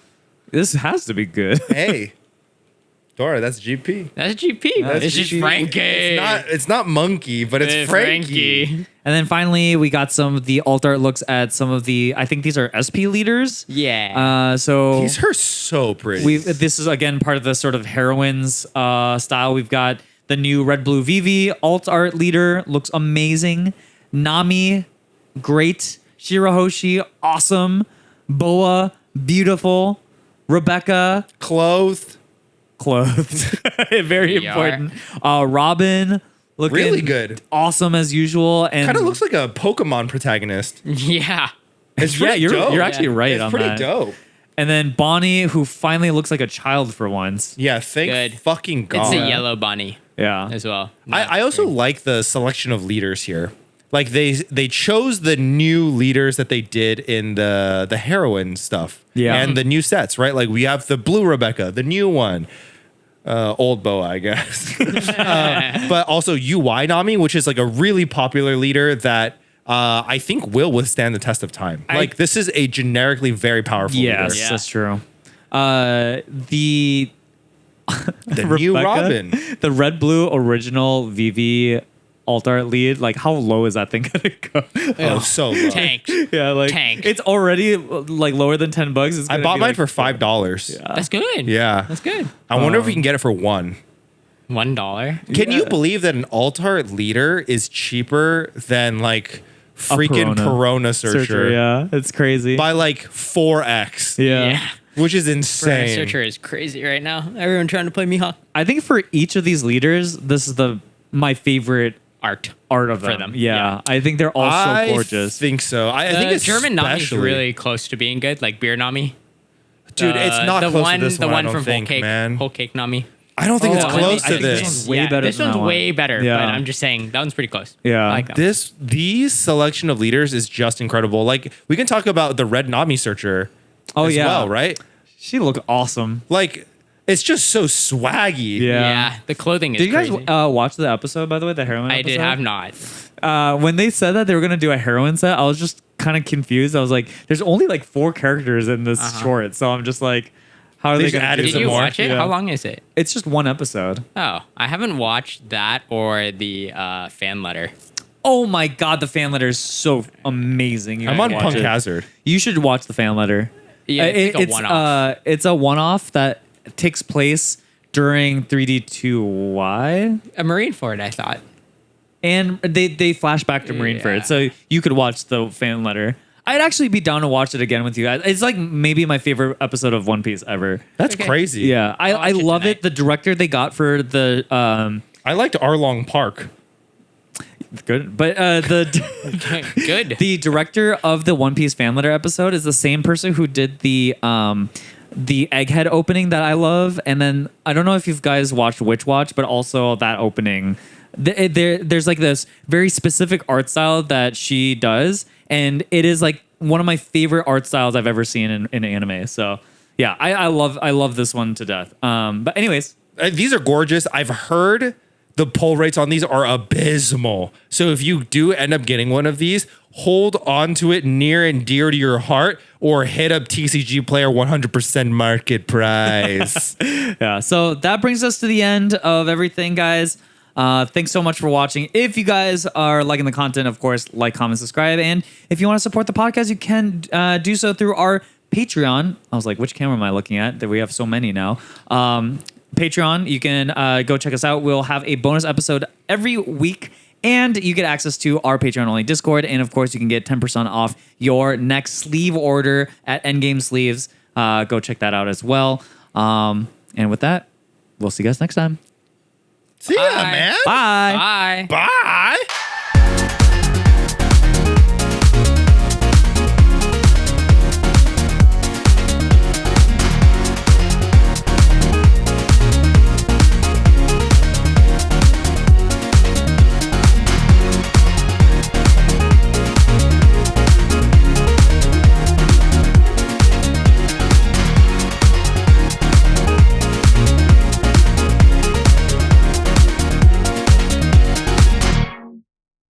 this has to be good. Hey, Dora, that's GP. That's GP. That's it's just GP. Frankie. It's not Monkey, but it's Frankie. And then finally, we got some of the alt art looks at some of the. I think these are SP leaders. Yeah. So He's her so pretty. this is again part of the sort of heroines style. We've got the new Red Blue Vivi alt art leader, looks amazing. Nami, great. Shirahoshi, awesome. Boa, beautiful. Rebecca, Clothed. clothed, very PR. important. Robin, looking Really good. awesome as usual. And Kind of looks like a Pokemon protagonist. yeah. It's yeah, pretty you're dope. you're actually right It's on pretty that. dope. And then Bonnie, who finally looks like a child for once. Yeah, thank Good. fucking God. It's a yellow bunny Yeah. as well. I also like the selection of leaders here. Like they chose the new leaders that they did in the heroine stuff. Yeah. And the new sets, right? Like we have the blue Rebecca, the new one. Old Boa, I guess. But also UI Nami, which is like a really popular leader that I think will withstand the test of time. Like this is a generically very powerful Yes, leader. Yeah. that's true. The The new Rebecca, Robin. the red blue original VV alt art lead. Like, how low is that thing gonna go? Oh, so low. Tanked. yeah, like Tank. it's already like lower than $10. It's I gonna bought be, mine like, for $5. That's good. Yeah. That's good. I wonder if we can get it for $1. $1. Can you believe that an alt art leader is cheaper than like freaking Corona searcher, Yeah, it's crazy. by like 4x, yeah. which is Corona insane. Searcher is crazy right now. Everyone trying to play Mihawk. I think for each of these leaders, this is my favorite art of them. For them. Yeah, I think they're all I so gorgeous. think so. I think it's German Nami is especially- really close to being good, like Beer Nami. dude. It's not the close one, to this the one. I one don't from think, Whole Cake, man. Whole Cake Nami. I don't think Oh, it's I close think to this this. one's way better This than one's that one. way better. Yeah. But I'm just saying that one's pretty close. Yeah. I like that. one. These selection of leaders is just incredible. Like we can talk about the red Nami searcher. Oh, as yeah. well, right? She looked awesome. Like it's just so swaggy. Yeah. The clothing is Did you guys crazy. watch the episode, by the way, the heroine I episode? did have not. When they said that they were going to do a heroine set, I was just kind of confused. I was like, there's only like 4 characters in this short. So I'm just like, how are They they just going to added do Did some you this? more. watch it? Yeah. How long is it? It's just one episode. Oh, I haven't watched that or the fan letter. Oh my God, the fan letter is so amazing. You I'm gotta on watch Punk it. Hazard. You should watch the fan letter. Yeah, it's like a one-off. It's a one-off that takes place during 3D2Y. A Marineford, I thought. And they flash back to Marineford, Yeah. so you could watch the fan letter. I'd actually be down to watch it again with you guys. It's like maybe my favorite episode of One Piece ever. That's crazy. Yeah, I watch it love tonight. it. The director they got for the I liked Arlong Park. good, but the Good. the director of the One Piece fan letter episode is the same person who did the Egghead opening that I love, and then I don't know if you guys watched Witch Watch, but also that opening. There's like this very specific art style that she does, and it is like one of my favorite art styles I've ever seen in anime. So yeah, I love this one to death. But anyways, These are gorgeous. I've heard the pull rates on these are abysmal. So if you do end up getting one of these, hold on to it near and dear to your heart, or hit up TCG Player 100% market price. yeah. So that brings us to the end of everything, guys. Thanks so much for watching. If you guys are liking the content, of course, like, comment, subscribe. And if you want to support the podcast, you can do so through our Patreon. I was like, which camera am I looking at? That we have so many now. Patreon, you can go check us out. We'll have a bonus episode every week. And you get access to our Patreon-only Discord. And, of course, you can get 10% off your next sleeve order at Endgame Sleeves. Go check that out as well. And with that, we'll see you guys next time. See ya, Bye. man. Bye. Bye. Bye.